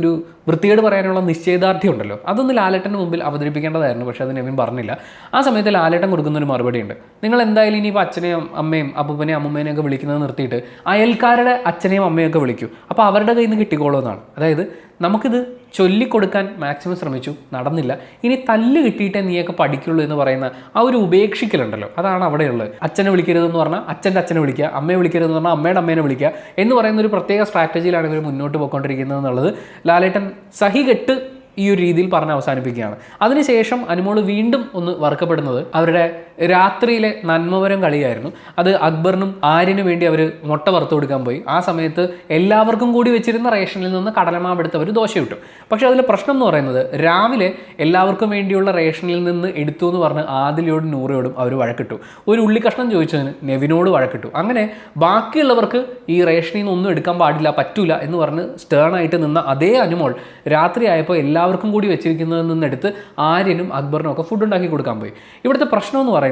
ഒരു വൃത്തികേട് പറയാനുള്ള നിശ്ചയദാർഢ്യം ഉണ്ടല്ലോ, അതൊന്ന് ലാലേട്ടൻ്റെ മുമ്പിൽ അവതരിപ്പിക്കേണ്ടതായിരുന്നു. പക്ഷേ അത് നെവിൻ പറഞ്ഞില്ല. ആ സമയത്ത് ലാലേട്ടൻ കൊടുക്കുന്നൊരു മറുപടിയുണ്ട്, നിങ്ങൾ എന്തായാലും ഇനിയിപ്പോൾ അച്ഛനെയും അമ്മയും അപ്പൂപ്പനെയും അമ്മൂമ്മേനെയൊക്കെ വിളിക്കുന്നത് നിർത്തിയിട്ട് അയൽക്കാരുടെ അച്ഛനെയും അമ്മയൊക്കെ വിളിക്കൂ, അപ്പോൾ അവരുടെ കയ്യിൽ നിന്ന് കിട്ടിക്കോളുമെന്നാണ്. അതായത് നമുക്കിത് ചൊല്ലിക്കൊടുക്കാൻ മാക്സിമം ശ്രമിച്ചു, നടന്നില്ല, ഇനി തല്ല് കിട്ടിയിട്ടേ നീയൊക്കെ പഠിക്കുള്ളൂ എന്ന് പറയുന്ന ആ ഒരു ഉപേക്ഷിക്കലുണ്ടല്ലോ, അതാണ് അവിടെയുള്ളത്. അച്ഛനെ വിളിക്കരുതെന്ന് പറഞ്ഞാൽ അച്ഛൻ്റെ അച്ഛനെ വിളിക്കുക, അമ്മയെ വിളിക്കരുതെന്ന് പറഞ്ഞാൽ അമ്മയുടെ അമ്മേനെ വിളിക്കുക എന്ന് പറയുന്ന ഒരു പ്രത്യേക സ്ട്രാറ്റജിയിലാണ് ഇവർ മുന്നോട്ട് പോയിക്കൊണ്ടിരിക്കുന്നത് എന്നുള്ളത് ലാലേട്ടൻ സഹികെട്ട് ഈ ഒരു രീതിയിൽ പറഞ്ഞ് അവസാനിപ്പിക്കുകയാണ്. അതിനുശേഷം അനുമോൾ വീണ്ടും ഒന്ന് വറുക്കപ്പെടുന്നത് അവരുടെ രാത്രിയിലെ നന്മവരം കളിയായിരുന്നു. അത് അക്ബറിനും ആര്യനും വേണ്ടി അവർ മുട്ട വറുത്ത് കൊടുക്കാൻ പോയി. ആ സമയത്ത് എല്ലാവർക്കും കൂടി വെച്ചിരുന്ന റേഷനിൽ നിന്ന് കടലമാവ് എടുത്ത് അവർ ദോശ ഇട്ടു. പക്ഷേ അതിൽ പ്രശ്നം എന്ന് പറയുന്നത് രാവിലെ എല്ലാവർക്കും വേണ്ടിയുള്ള റേഷനിൽ നിന്ന് എടുത്തു എന്ന് പറഞ്ഞ് ആദിലയോടും നൂറയോടും അവർ വഴക്കിട്ടു. ഒരു ഉള്ളിക്കഷ്ണം ചോദിച്ചതിന് നെവിനോട് വഴക്കിട്ടു. അങ്ങനെ ബാക്കിയുള്ളവർക്ക് ഈ റേഷനിൽ നിന്ന് ഒന്നും എടുക്കാൻ പാടില്ല, പറ്റൂല എന്ന് പറഞ്ഞ് സ്റ്റേണായിട്ട് നിന്ന അതേ അനുമോൾ രാത്രിയായപ്പോൾ എല്ലാവർക്കും കൂടി വെച്ചിരിക്കുന്നതിൽ നിന്നെടുത്ത് ആര്യനും അക്ബറിനും ഒക്കെ ഫുഡ് ഉണ്ടാക്കി കൊടുക്കാൻ പോയി. ഇവിടുത്തെ പ്രശ്നം എന്ന് പറയുന്നത്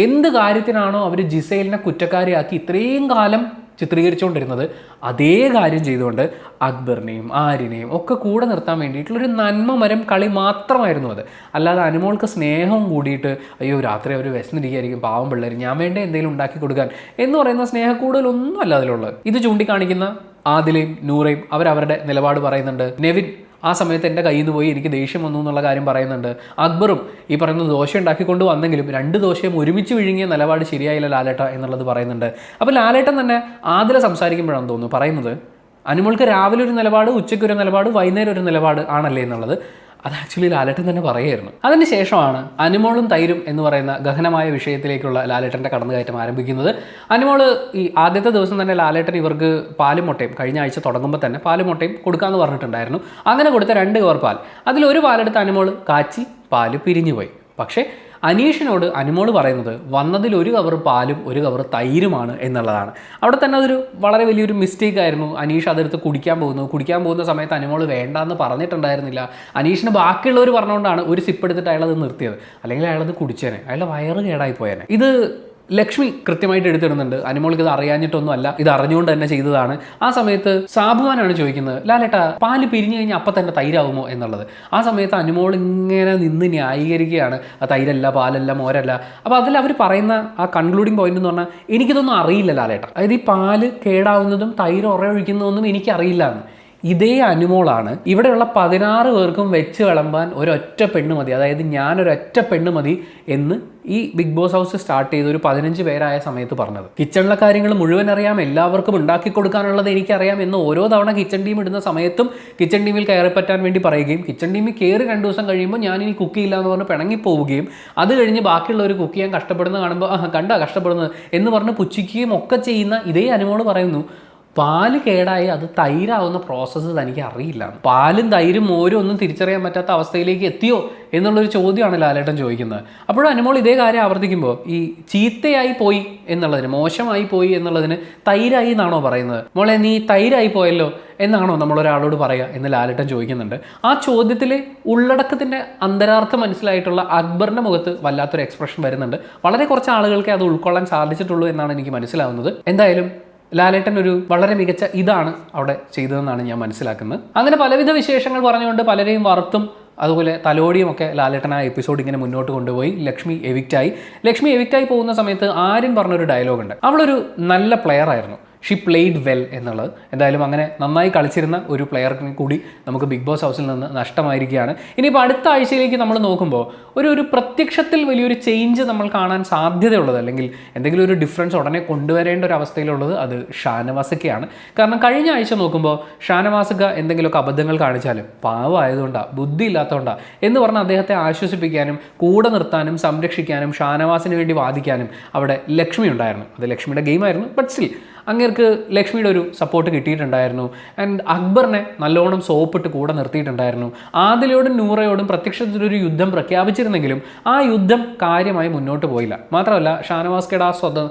എന്ത് കാര്യത്തിനാണോ അവർ ജിസൈലിനെ കുറ്റക്കാരിയാക്കി ഇത്രയും കാലം ചിത്രീകരിച്ചുകൊണ്ടിരുന്നത്, അതേ കാര്യം ചെയ്തുകൊണ്ട് അക്ബറിനെയും ആര്യനെയും ഒക്കെ കൂടെ നിർത്താൻ വേണ്ടിയിട്ടുള്ളൊരു നന്മ മരം കളി മാത്രമായിരുന്നു അത്. അല്ലാതെ അനുമോൾക്ക് സ്നേഹം കൂടിയിട്ട് അയ്യോ രാത്രി അവർ വിശന്നിരിക്കുകയായിരിക്കും പാവം പിള്ളേർ, ഞാൻ വേണ്ട എന്തെങ്കിലും ഉണ്ടാക്കി കൊടുക്കാൻ എന്ന് പറയുന്ന സ്നേഹക്കൂടുതലൊന്നും അല്ല അതിലുള്ളത്. ഇത് ചൂണ്ടിക്കാണിക്കുന്ന ആദിലയും നൂറയും അവരവരുടെ നിലപാട് പറയുന്നുണ്ട്. നെവിൻ ആ സമയത്ത് എൻ്റെ കയ്യിൽ നിന്ന് പോയി എനിക്ക് ദേഷ്യം വന്നു എന്നുള്ള കാര്യം പറയുന്നുണ്ട്. അക്ബറും ഈ പറയുന്ന ദോശ ഉണ്ടാക്കിക്കൊണ്ട് വന്നെങ്കിലും 2 ദോശയും ഒരുമിച്ച് വിഴുങ്ങിയ നിലപാട് ശരിയായില്ല ലാലേട്ട എന്നുള്ളത് പറയുന്നുണ്ട്. അപ്പോൾ ലാലേട്ടൻ തന്നെ ആദില സംസാരിക്കുമ്പോഴാണ് തോന്നുന്നു പറയുന്നത് അനുമോൾക്ക് രാവിലെ ഒരു നിലപാട്, ഉച്ചയ്ക്കൊരു നിലപാട്, വൈകുന്നേരം ഒരു നിലപാട് ആണല്ലേ എന്നുള്ളത്. അത് ആക്ച്വലി ലാലേട്ടൻ തന്നെ പറയുമായിരുന്നു. അതിന് ശേഷമാണ് അനുമോളും തൈരും എന്ന് പറയുന്ന ഗഹനമായ വിഷയത്തിലേക്കുള്ള ലാലേട്ടൻ്റെ കടന്നുകയറ്റം ആരംഭിക്കുന്നത്. അനുമോൾ ഈ ആദ്യത്തെ ദിവസം തന്നെ ലാലേട്ടൻ ഇവർക്ക് പാലും മുട്ടയും കഴിഞ്ഞ ആഴ്ച തുടങ്ങുമ്പോൾ തന്നെ പാലും മുട്ടയും കൊടുക്കാമെന്ന് പറഞ്ഞിട്ടുണ്ടായിരുന്നു. അങ്ങനെ കൊടുത്ത 2 കവർ പാൽ, അതിലൊരു പാലെടുത്ത് അനുമോൾ കാച്ചി പാല് പിരിഞ്ഞു പോയി. പക്ഷേ അനീഷിനോട് അനുമോൾ പറയുന്നത് വന്നതിൽ ഒരു കവർ പാലും ഒരു കവർ തൈരുമാണ് എന്നുള്ളതാണ്. അവിടെ തന്നെ അതൊരു വളരെ വലിയൊരു മിസ്റ്റേക്ക് ആയിരുന്നു. അനീഷ് അതെടുത്ത് കുടിക്കാൻ പോകുന്ന സമയത്ത് അനുമോൾ വേണ്ടാന്ന് പറഞ്ഞിട്ടുണ്ടായിരുന്നില്ല. അനീഷിന് ബാക്കിയുള്ളവർ പറഞ്ഞുകൊണ്ടാണ് ഒരു സിപ്പ് എടുത്തിട്ട് അയാളത് നിർത്തിയത്. അല്ലെങ്കിൽ അയാളത് കുടിച്ചേനെ, അയാളുടെ വയറ് കേടായി പോയേനെ. ഇത് ലക്ഷ്മി കൃത്യമായിട്ട് എടുത്തിടുന്നുണ്ട്. അനുമോൾക്ക് ഇത് അറിയാഞ്ഞിട്ടൊന്നും അല്ല, ഇത് അറിഞ്ഞുകൊണ്ട് തന്നെ ചെയ്തതാണ്. ആ സമയത്ത് സാബുമാനാണ് ചോദിക്കുന്നത്, ലാലേട്ടാ പാല് പിരിഞ്ഞു കഴിഞ്ഞാൽ അപ്പം തന്നെ തൈരാകുമോ എന്നുള്ളത്. ആ സമയത്ത് അനുമോൾ ഇങ്ങനെ നിന്ന് ന്യായീകരിക്കുകയാണ്, ആ തൈരല്ല, പാലല്ല, മോരല്ല. അപ്പോൾ അതിൽ അവർ പറയുന്ന ആ കൺക്ലൂഡിങ് പോയിന്റ് എന്ന് പറഞ്ഞാൽ, എനിക്കിതൊന്നും അറിയില്ല ലാലേട്ടാ, അതായത് ഈ പാല് കേടാവുന്നതും തൈര് ഒഴിക്കുന്നതൊന്നും എനിക്കറിയില്ല എന്ന്. ഇതേ അനുമോളാണ് ഇവിടെയുള്ള 16 പേർക്കും വെച്ച് വിളമ്പാൻ ഒരൊറ്റ പെണ്ണ് മതി, അതായത് ഞാനൊരൊറ്റ പെണ്ണ് മതി എന്ന് ഈ ബിഗ് ബോസ് ഹൗസ് സ്റ്റാർട്ട് ചെയ്ത് ഒരു 15 പേരായ സമയത്ത് പറഞ്ഞത്. കിച്ചണിലെ കാര്യങ്ങൾ മുഴുവൻ അറിയാം, എല്ലാവർക്കും ഉണ്ടാക്കി കൊടുക്കാനുള്ളത് എനിക്കറിയാം എന്ന് ഓരോ തവണ കിച്ചൺ ടീം ഇടുന്ന സമയത്തും കിച്ചൺ ടീമിൽ കയറിപ്പറ്റാൻ വേണ്ടി പറയുകയും, കിച്ചൺ ടീമിൽ കയറി 2 ദിവസം കഴിയുമ്പോൾ ഞാനിനി കുക്ക് ചെയ്യില്ല എന്ന് പറഞ്ഞ് പിണങ്ങിപ്പോവുകയും, അത് കഴിഞ്ഞ് ബാക്കിയുള്ളവർ കുക്ക് ചെയ്യാൻ കഷ്ടപ്പെടുന്നത് കാണുമ്പോൾ കഷ്ടപ്പെടുന്നത് എന്ന് പറഞ്ഞ് പുച്ഛിക്കുകയും ഒക്കെ ചെയ്യുന്ന ഇതേ അനുമോൾ പറയുന്നു, പാല് കേടായി അത് തൈരാവുന്ന പ്രോസസ്സ് തനിക്ക് അറിയില്ല. പാലും തൈരും മോരും ഒന്നും തിരിച്ചറിയാൻ പറ്റാത്ത അവസ്ഥയിലേക്ക് എത്തിയോ എന്നുള്ളൊരു ചോദ്യമാണ് ലാലേട്ടൻ ചോദിക്കുന്നത്. അപ്പോഴും അനുമോൾ ഇതേ കാര്യം ആവർത്തിക്കുമ്പോൾ ഈ ചീത്തയായി പോയി എന്നുള്ളതിന്, മോശമായി പോയി എന്നുള്ളതിന് തൈരായി എന്നാണോ പറയുന്നത്? മോളെ നീ തൈരായി പോയല്ലോ എന്നാണോ നമ്മളൊരാളോട് പറയുക എന്ന് ലാലേട്ടൻ ചോദിക്കുന്നുണ്ട്. ആ ചോദ്യത്തിൽ ഉള്ളടക്കത്തിൻ്റെ അന്തരാർത്ഥം മനസ്സിലായിട്ടുള്ള അക്ബറിൻ്റെ മുഖത്ത് വല്ലാത്തൊരു എക്സ്പ്രഷൻ വരുന്നുണ്ട്. വളരെ കുറച്ച് ആളുകൾക്ക് അത് ഉൾക്കൊള്ളാൻ സാധിച്ചിട്ടുള്ളൂ എന്നാണ് എനിക്ക് മനസ്സിലാവുന്നത്. എന്തായാലും ലാലേട്ടൻ ഒരു വളരെ മികച്ച ഇതാണ് അവിടെ ചെയ്തതെന്നാണ് ഞാൻ മനസ്സിലാക്കുന്നത്. അങ്ങനെ പലവിധ വിശേഷങ്ങൾ പറഞ്ഞുകൊണ്ട് പലരെയും വറുത്തും അതുപോലെ തലോടിയും ഒക്കെ ലാലേട്ടൻ ആ എപ്പിസോഡ് ഇങ്ങനെ മുന്നോട്ട് കൊണ്ടുപോയി. ലക്ഷ്മി എവിക്റ്റായി പോകുന്ന സമയത്ത് ആര്യൻ പറഞ്ഞൊരു ഡയലോഗുണ്ട്, അവളൊരു നല്ല പ്ലെയർ ആയിരുന്നു, ഷീ പ്ലേഡ് വെൽ എന്നുള്ളത്. എന്തായാലും അങ്ങനെ നന്നായി കളിച്ചിരുന്ന ഒരു പ്ലെയറിനെ കൂടി നമുക്ക് ബിഗ് ബോസ് ഹൗസിൽ നിന്ന് നഷ്ടമായിരിക്കുകയാണ്. ഇനിയിപ്പോൾ അടുത്ത ആഴ്ചയിലേക്ക് നമ്മൾ നോക്കുമ്പോൾ ഒരു പ്രത്യക്ഷത്തിൽ വലിയൊരു ചേഞ്ച് നമ്മൾ കാണാൻ സാധ്യതയുള്ളത്, അല്ലെങ്കിൽ എന്തെങ്കിലും ഒരു ഡിഫറൻസ് ഉടനെ കൊണ്ടുവരേണ്ട ഒരു അവസ്ഥയിലുള്ളത് അത് ഷാനവാസക്കയാണ്. കാരണം കഴിഞ്ഞ ആഴ്ച നോക്കുമ്പോൾ ഷാനവാസക്ക എന്തെങ്കിലുമൊക്കെ അബദ്ധങ്ങൾ കാണിച്ചാലും പാവമായതുകൊണ്ടാണ്, ബുദ്ധി ഇല്ലാത്തതുകൊണ്ടാണ് എന്ന് പറഞ്ഞ് അദ്ദേഹത്തെ ആശ്വസിപ്പിക്കാനും കൂടെ നിർത്താനും സംരക്ഷിക്കാനും ഷാനവാസിന് വേണ്ടി വാദിക്കാനും അവിടെ ലക്ഷ്മി ഉണ്ടായിരുന്നു. അത് ലക്ഷ്മിയുടെ ഗെയിമായിരുന്നു. ബട്ട് സ്റ്റിൽ അങ്ങേർക്ക് ലക്ഷ്മിയുടെ ഒരു സപ്പോർട്ട് കിട്ടിയിട്ടുണ്ടായിരുന്നു. ആൻഡ് അക്ബറിനെ നല്ലോണം സോപ്പിട്ട് കൂടെ നിർത്തിയിട്ടുണ്ടായിരുന്നു. ആദിലയോടും നൂറയോടും പ്രത്യക്ഷത്തിലൊരു യുദ്ധം പ്രഖ്യാപിച്ചിരുന്നെങ്കിലും ആ യുദ്ധം കാര്യമായി മുന്നോട്ട് പോയില്ല. മാത്രമല്ല ഷാനവാസ്കയുടെ ആ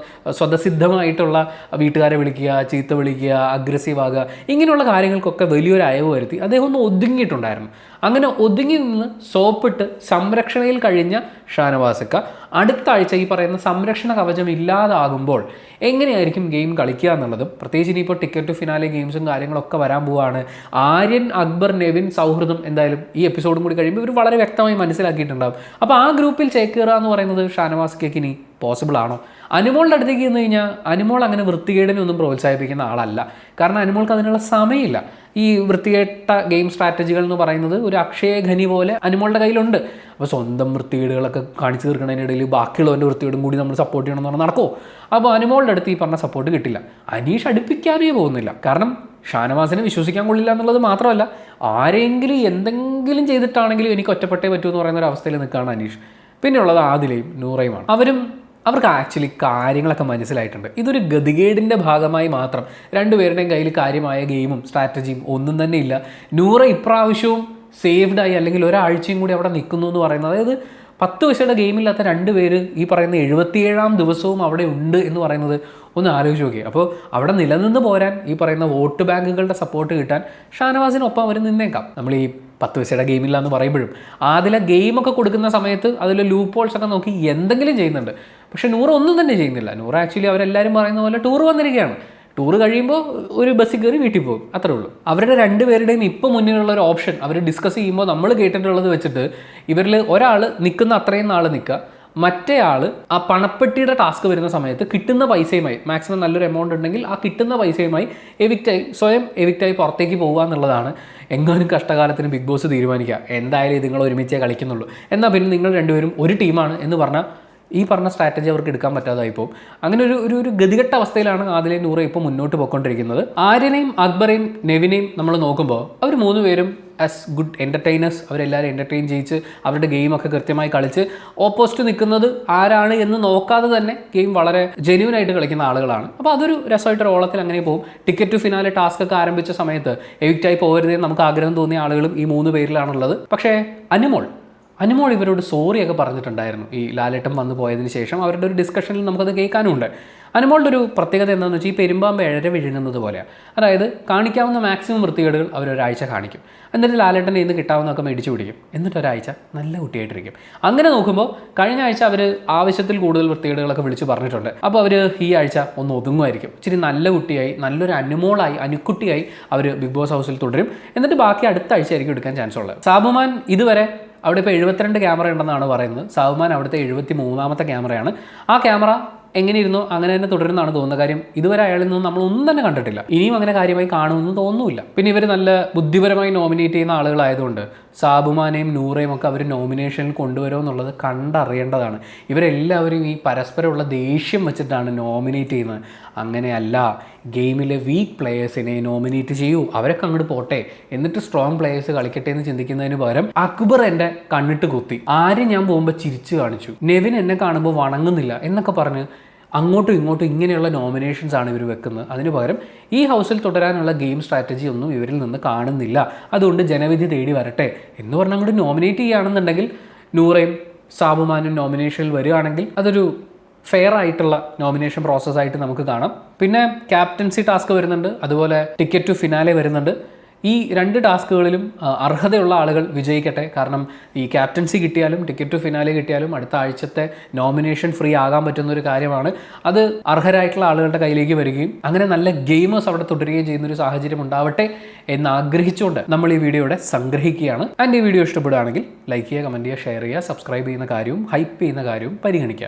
സ്വതസിദ്ധമായിട്ടുള്ള വീട്ടുകാരെ വിളിക്കുക, ചീത്ത വിളിക്കുക, അഗ്രസീവ് ആകുക, ഇങ്ങനെയുള്ള കാര്യങ്ങൾക്കൊക്കെ വലിയൊരു അയവ് വരുത്തി അദ്ദേഹം ഒന്ന് ഒതുങ്ങിയിട്ടുണ്ടായിരുന്നു. അങ്ങനെ ഒതുങ്ങി നിന്ന് സോപ്പിട്ട് സംരക്ഷണയിൽ കഴിഞ്ഞ ഷാനവാസക്ക അടുത്ത ആഴ്ച ഈ പറയുന്ന സംരക്ഷണ കവചം ഇല്ലാതാകുമ്പോൾ എങ്ങനെയായിരിക്കും ഗെയിം കളിക്കുക എന്നുള്ളതും, പ്രത്യേകിച്ച് ഇനിയിപ്പോൾ ടിക്കറ്റ് ടു ഫിനാലെ ഗെയിംസും കാര്യങ്ങളൊക്കെ വരാൻ പോവുകയാണ്. ആര്യൻ, അക്ബർ, നെവിൻ സൗഹൃദം എന്തായാലും ഈ എപ്പിസോഡും കൂടി കഴിയുമ്പോൾ ഇവർ വളരെ വ്യക്തമായി മനസ്സിലാക്കിയിട്ടുണ്ടാകും. അപ്പോൾ ആ ഗ്രൂപ്പിൽ ചേക്കേറുക എന്ന് പറയുന്നത് ഷാനവാസക്കയ്ക്ക് ഇനി പോസിബിൾ ആണോ? അനുമോളുടെ അടുത്തേക്ക് ചെന്ന് കഴിഞ്ഞാൽ അനുമോൾ അങ്ങനെ വൃത്തികേടിനൊന്നും പ്രോത്സാഹിപ്പിക്കുന്ന ആളല്ല. കാരണം അനുമോൾക്ക് അതിനുള്ള സമയമില്ല. ഈ വൃത്തികെട്ട ഗെയിം സ്ട്രാറ്റജികൾ എന്ന് പറയുന്നത് ഒരു അക്ഷയഖനി പോലെ അനുമോളുടെ കയ്യിലുണ്ട്. അപ്പോൾ സ്വന്തം വൃത്തികേടുകളൊക്കെ കാണിച്ചു തീർക്കുന്നതിനിടയിൽ ബാക്കിയുള്ളവൻ്റെ വൃത്തികേടും കൂടി നമ്മൾ സപ്പോർട്ട് ചെയ്യണമെന്ന് പറഞ്ഞാൽ നടക്കുമോ? അപ്പോൾ അനുമോളുടെ അടുത്ത് ഈ പറഞ്ഞ സപ്പോർട്ട് കിട്ടില്ല. അനീഷ് അടുപ്പിക്കാനേ പോകുന്നില്ല. കാരണം ഷാനവാസിനെ വിശ്വസിക്കാൻ കൊള്ളില്ല എന്നുള്ളത് മാത്രമല്ല, ആരെങ്കിലും എന്തെങ്കിലും ചെയ്തിട്ടാണെങ്കിലും എനിക്ക് ഒറ്റപ്പെട്ടേ പറ്റൂ എന്ന് പറയുന്ന ഒരു അവസ്ഥയിൽ നിൽക്കുകയാണ് അനീഷ്. പിന്നെയുള്ളത് ആദിലയും നൂറയുമാണ്. അവർക്ക് ആക്ച്വലി കാര്യങ്ങളൊക്കെ മനസ്സിലായിട്ടുണ്ട്. ഇതൊരു ഗതികേടിൻ്റെ ഭാഗമായി മാത്രം രണ്ടുപേരുടെയും കയ്യിൽ കാര്യമായ ഗെയിമും സ്ട്രാറ്റജിയും ഒന്നും തന്നെ ഇല്ല. നൂറ ഇപ്രാവശ്യവും സേവ്ഡായി, അല്ലെങ്കിൽ ഒരാഴ്ചയും കൂടി അവിടെ നിൽക്കുന്നു എന്ന് പറയുന്നത്, അതായത് 10 വയസ്സുടെ ഗെയിമില്ലാത്ത 2 പേര് ഈ പറയുന്ന 77ാം ദിവസവും അവിടെ ഉണ്ട് എന്ന് പറയുന്നത് ഒന്ന് ആലോചിച്ച് നോക്കി. അപ്പോൾ അവിടെ നിലനിന്ന് പോരാൻ ഈ പറയുന്ന വോട്ട് ബാങ്കുകളുടെ സപ്പോർട്ട് കിട്ടാൻ ഷാനവാസിനൊപ്പം അവർ നിന്നേക്കാം. നമ്മൾ ഈ 10 വയസ്സുടെ ഗെയിമില്ല എന്ന് പറയുമ്പോഴും അതിലെ ഗെയിമൊക്കെ കൊടുക്കുന്ന സമയത്ത് അതിൽ ലൂപ്പ് ഹോൾസ് ഒക്കെ നോക്കി എന്തെങ്കിലും ചെയ്യുന്നുണ്ട്. പക്ഷേ നൂറ് ഒന്നും തന്നെ ചെയ്യുന്നില്ല. നൂറ് ആക്ച്വലി അവരെല്ലാവരും പറയുന്ന പോലെ ടൂർ വന്നിരിക്കുകയാണ്. ടൂർ കഴിയുമ്പോൾ ഒരു ബസ്സിൽ കയറി വീട്ടിൽ പോകും, അത്രേ ഉള്ളൂ. അവരുടെ 2 പേരുടെയും ഇപ്പോൾ മുന്നിലുള്ള ഒരു ഓപ്ഷൻ അവർ ഡിസ്കസ് ചെയ്യുമ്പോൾ നമ്മൾ കേട്ടിട്ടുള്ളത് വെച്ചിട്ട് ഇവരിൽ ഒരാൾ നിൽക്കുന്ന അത്രയും നാൾ നിൽക്കുക, മറ്റേ ആൾ ആ പണപ്പെട്ടിയുടെ ടാസ്ക് വരുന്ന സമയത്ത് കിട്ടുന്ന പൈസയുമായി, മാക്സിമം നല്ലൊരു എമൗണ്ട് ഉണ്ടെങ്കിൽ ആ കിട്ടുന്ന പൈസയുമായി സ്വയം എവിക്റ്റായി പുറത്തേക്ക് പോകുക എന്നുള്ളതാണ്. എങ്ങാനും കഷ്ടകാലത്തിന് ബിഗ് ബോസ് തീരുമാനിക്കുക എന്തായാലും നിങ്ങൾ ഒരുമിച്ചേ കളിക്കുന്നുള്ളൂ, എന്നാൽ പിന്നെ നിങ്ങൾ രണ്ടുപേരും ഒരു ടീമാണ് എന്ന് പറഞ്ഞാൽ ഈ പറഞ്ഞ സ്ട്രാറ്റജി അവർക്ക് എടുക്കാൻ പറ്റാതായി പോകും. അങ്ങനെ ഒരു ഗതികെട്ട അവസ്ഥയിലാണ് ആദിലയും നൂറ ഇപ്പോൾ മുന്നോട്ട് പോയിക്കൊണ്ടിരിക്കുന്നത്. ആര്യനെയും അക്ബറേയും നെവിനെയും നമ്മൾ നോക്കുമ്പോൾ അവർ 3 പേരും ആസ് ഗുഡ് എൻ്റർടൈനേഴ്സ്, അവരെല്ലാവരും എൻ്റർടൈൻ ചെയ്യിച്ച് അവരുടെ ഗെയിമൊക്കെ കൃത്യമായി കളിച്ച് ഓപ്പോസിറ്റ് നിൽക്കുന്നത് ആരാണ് എന്ന് നോക്കാതെ തന്നെ ഗെയിം വളരെ ജെന്യൂനായിട്ട് കളിക്കുന്ന ആളുകളാണ്. അപ്പോൾ അതൊരു രസമായിട്ടൊരു ഓളത്തിൽ അങ്ങനെ പോകും. ടിക്കറ്റ് ടു ഫിനാലെ ടാസ്ക് ഒക്കെ ആരംഭിച്ച സമയത്ത് എവിക്റ്റായി പോകരുതെന്ന് നമുക്ക് ആഗ്രഹം തോന്നിയ ആളുകളും ഈ 3 പേരിലാണുള്ളത്. പക്ഷേ അനുമോൾ ഇവരോട് സോറിയൊക്കെ പറഞ്ഞിട്ടുണ്ടായിരുന്നു ഈ ലാലേട്ടൻ വന്നു പോയതിന് ശേഷം. അവരുടെ ഒരു ഡിസ്കഷനിൽ നമുക്കത് കേൾക്കാനുമുണ്ട്. അനുമോളുടെ ഒരു പ്രത്യേകത എന്താണെന്ന് വെച്ചാൽ ഈ പെരുമ്പാമ്പ് ഇഴ വിഴുങ്ങുന്നത് പോലെയാണ്. അതായത് കാണിക്കാവുന്ന മാക്സിമം വൃത്തികേടുകൾ അവർ ഒരാഴ്ച കാണിക്കും, എന്നിട്ട് ലാലേട്ടൻ്റെ ഇന്ന് കിട്ടാവുന്നതൊക്കെ മേടിച്ചു പിടിക്കും, എന്നിട്ട് ഒരാഴ്ച നല്ല കുട്ടിയായിട്ടിരിക്കും. അങ്ങനെ നോക്കുമ്പോൾ കഴിഞ്ഞ ആഴ്ച അവർ ആവശ്യത്തിൽ കൂടുതൽ വൃത്തികേടുകളൊക്കെ വിളിച്ച് പറഞ്ഞിട്ടുണ്ട്. അപ്പോൾ അവർ ഈ ആഴ്ച ഒന്ന് ഒതുങ്ങുമായിരിക്കും. ഇച്ചിരി നല്ല കുട്ടിയായി, നല്ലൊരു അനുമോളായി, അനുക്കുട്ടിയായി അവർ ബിഗ് ബോസ് ഹൗസിൽ തുടരും. എന്നിട്ട് ബാക്കി അടുത്ത ആഴ്ച ആയിരിക്കും എടുക്കാൻ ചാൻസ് ഉള്ളത്. സാബുമാൻ ഇതുവരെ അവിടെ ഇപ്പോൾ 72 ക്യാമറ ഉണ്ടെന്നാണ് പറയുന്നത്. സാബുമാൻ അവിടുത്തെ 73ാമത്തെ ക്യാമറയാണ്. ആ ക്യാമറ എങ്ങനെയിരുന്നോ അങ്ങനെ തന്നെ തുടരുന്നതാണ് തോന്നുന്നത്. കാര്യം ഇതുവരെ അയാളിൽ നിന്ന് നമ്മളൊന്നും തന്നെ കണ്ടിട്ടില്ല. ഇനിയും അങ്ങനെ കാര്യമായി കാണുമെന്ന് തോന്നുന്നില്ല. പിന്നെ ഇവർ നല്ല ബുദ്ധിപരമായി നോമിനേറ്റ് ചെയ്യുന്ന ആളുകളായതുകൊണ്ട് സാബുമാനെയും നൂറേയും ഒക്കെ അവർ നോമിനേഷനിൽ കൊണ്ടുവരുമോ എന്നുള്ളത് കണ്ടറിയേണ്ടതാണ്. ഇവരെല്ലാവരും ഈ പരസ്പരമുള്ള ദേഷ്യം വെച്ചിട്ടാണ് നോമിനേറ്റ് ചെയ്യുന്നത്. അങ്ങനെയല്ല, ഗെയിമിലെ വീക്ക് പ്ലെയേഴ്സിനെ നോമിനേറ്റ് ചെയ്യൂ, അവരൊക്കെ അങ്ങോട്ട് പോട്ടെ, എന്നിട്ട് സ്ട്രോങ് പ്ലെയേഴ്സ് കളിക്കട്ടെ എന്ന് ചിന്തിക്കുന്നതിന് പകരം അക്ബർ എൻ്റെ കണ്ണിട്ട് കുത്തി, ആരും ഞാൻ പോകുമ്പോൾ ചിരിച്ചു കാണിച്ചു, നെവിൻ എന്നെ കാണുമ്പോൾ വണങ്ങുന്നില്ല എന്നൊക്കെ പറഞ്ഞ് അങ്ങോട്ടും ഇങ്ങോട്ടും ഇങ്ങനെയുള്ള നോമിനേഷൻസ് ആണ് ഇവർ വെക്കുന്നത്. അതിന് പകരം ഈ ഹൗസിൽ തുടരാനുള്ള ഗെയിം സ്ട്രാറ്റജി ഒന്നും ഇവരിൽ നിന്ന് കാണുന്നില്ല. അതുകൊണ്ട് ജനവിധി തേടി വരട്ടെ എന്ന് പറഞ്ഞാൽ അങ്ങോട്ട് നോമിനേറ്റ് ചെയ്യുകയാണെന്നുണ്ടെങ്കിൽ നൂറയും സാബുമാനും നോമിനേഷനിൽ വരികയാണെങ്കിൽ അതൊരു ഫെയർ ആയിട്ടുള്ള നോമിനേഷൻ പ്രോസസ്സായിട്ട് നമുക്ക് കാണാം. പിന്നെ ക്യാപ്റ്റൻസി ടാസ്ക് വരുന്നുണ്ട്, അതുപോലെ ടിക്കറ്റ് ടു ഫിനാലെ വരുന്നുണ്ട്. ഈ 2 ടാസ്കുകളിലും അർഹതയുള്ള ആളുകൾ വിജയിക്കട്ടെ. കാരണം ഈ ക്യാപ്റ്റൻസി കിട്ടിയാലും ടിക്കറ്റ് ടു ഫിനാലെ കിട്ടിയാലും അടുത്ത ആഴ്ചത്തെ നോമിനേഷൻ ഫ്രീ ആകാൻ പറ്റുന്ന ഒരു കാര്യമാണ്. അത് അർഹരായിട്ടുള്ള ആളുകളുടെ കയ്യിലേക്ക് വരികയും അങ്ങനെ നല്ല ഗെയിമേഴ്സ് അവിടെ തുടരുകയും ചെയ്യുന്നൊരു സാഹചര്യം ഉണ്ടാവട്ടെ എന്ന് ആഗ്രഹിച്ചുകൊണ്ട് നമ്മൾ ഈ വീഡിയോയുടെ സംഗ്രഹിക്കുകയാണ്. ആൻഡ് ഈ വീഡിയോ ഇഷ്ടപ്പെടുകയാണെങ്കിൽ ലൈക്ക് ചെയ്യുക, കമൻറ്റ് ചെയ്യുക, ഷെയർ ചെയ്യുക, സബ്സ്ക്രൈബ് ചെയ്യുന്ന കാര്യവും ഹൈപ്പ് ചെയ്യുന്ന കാര്യവും പരിഗണിക്കുക.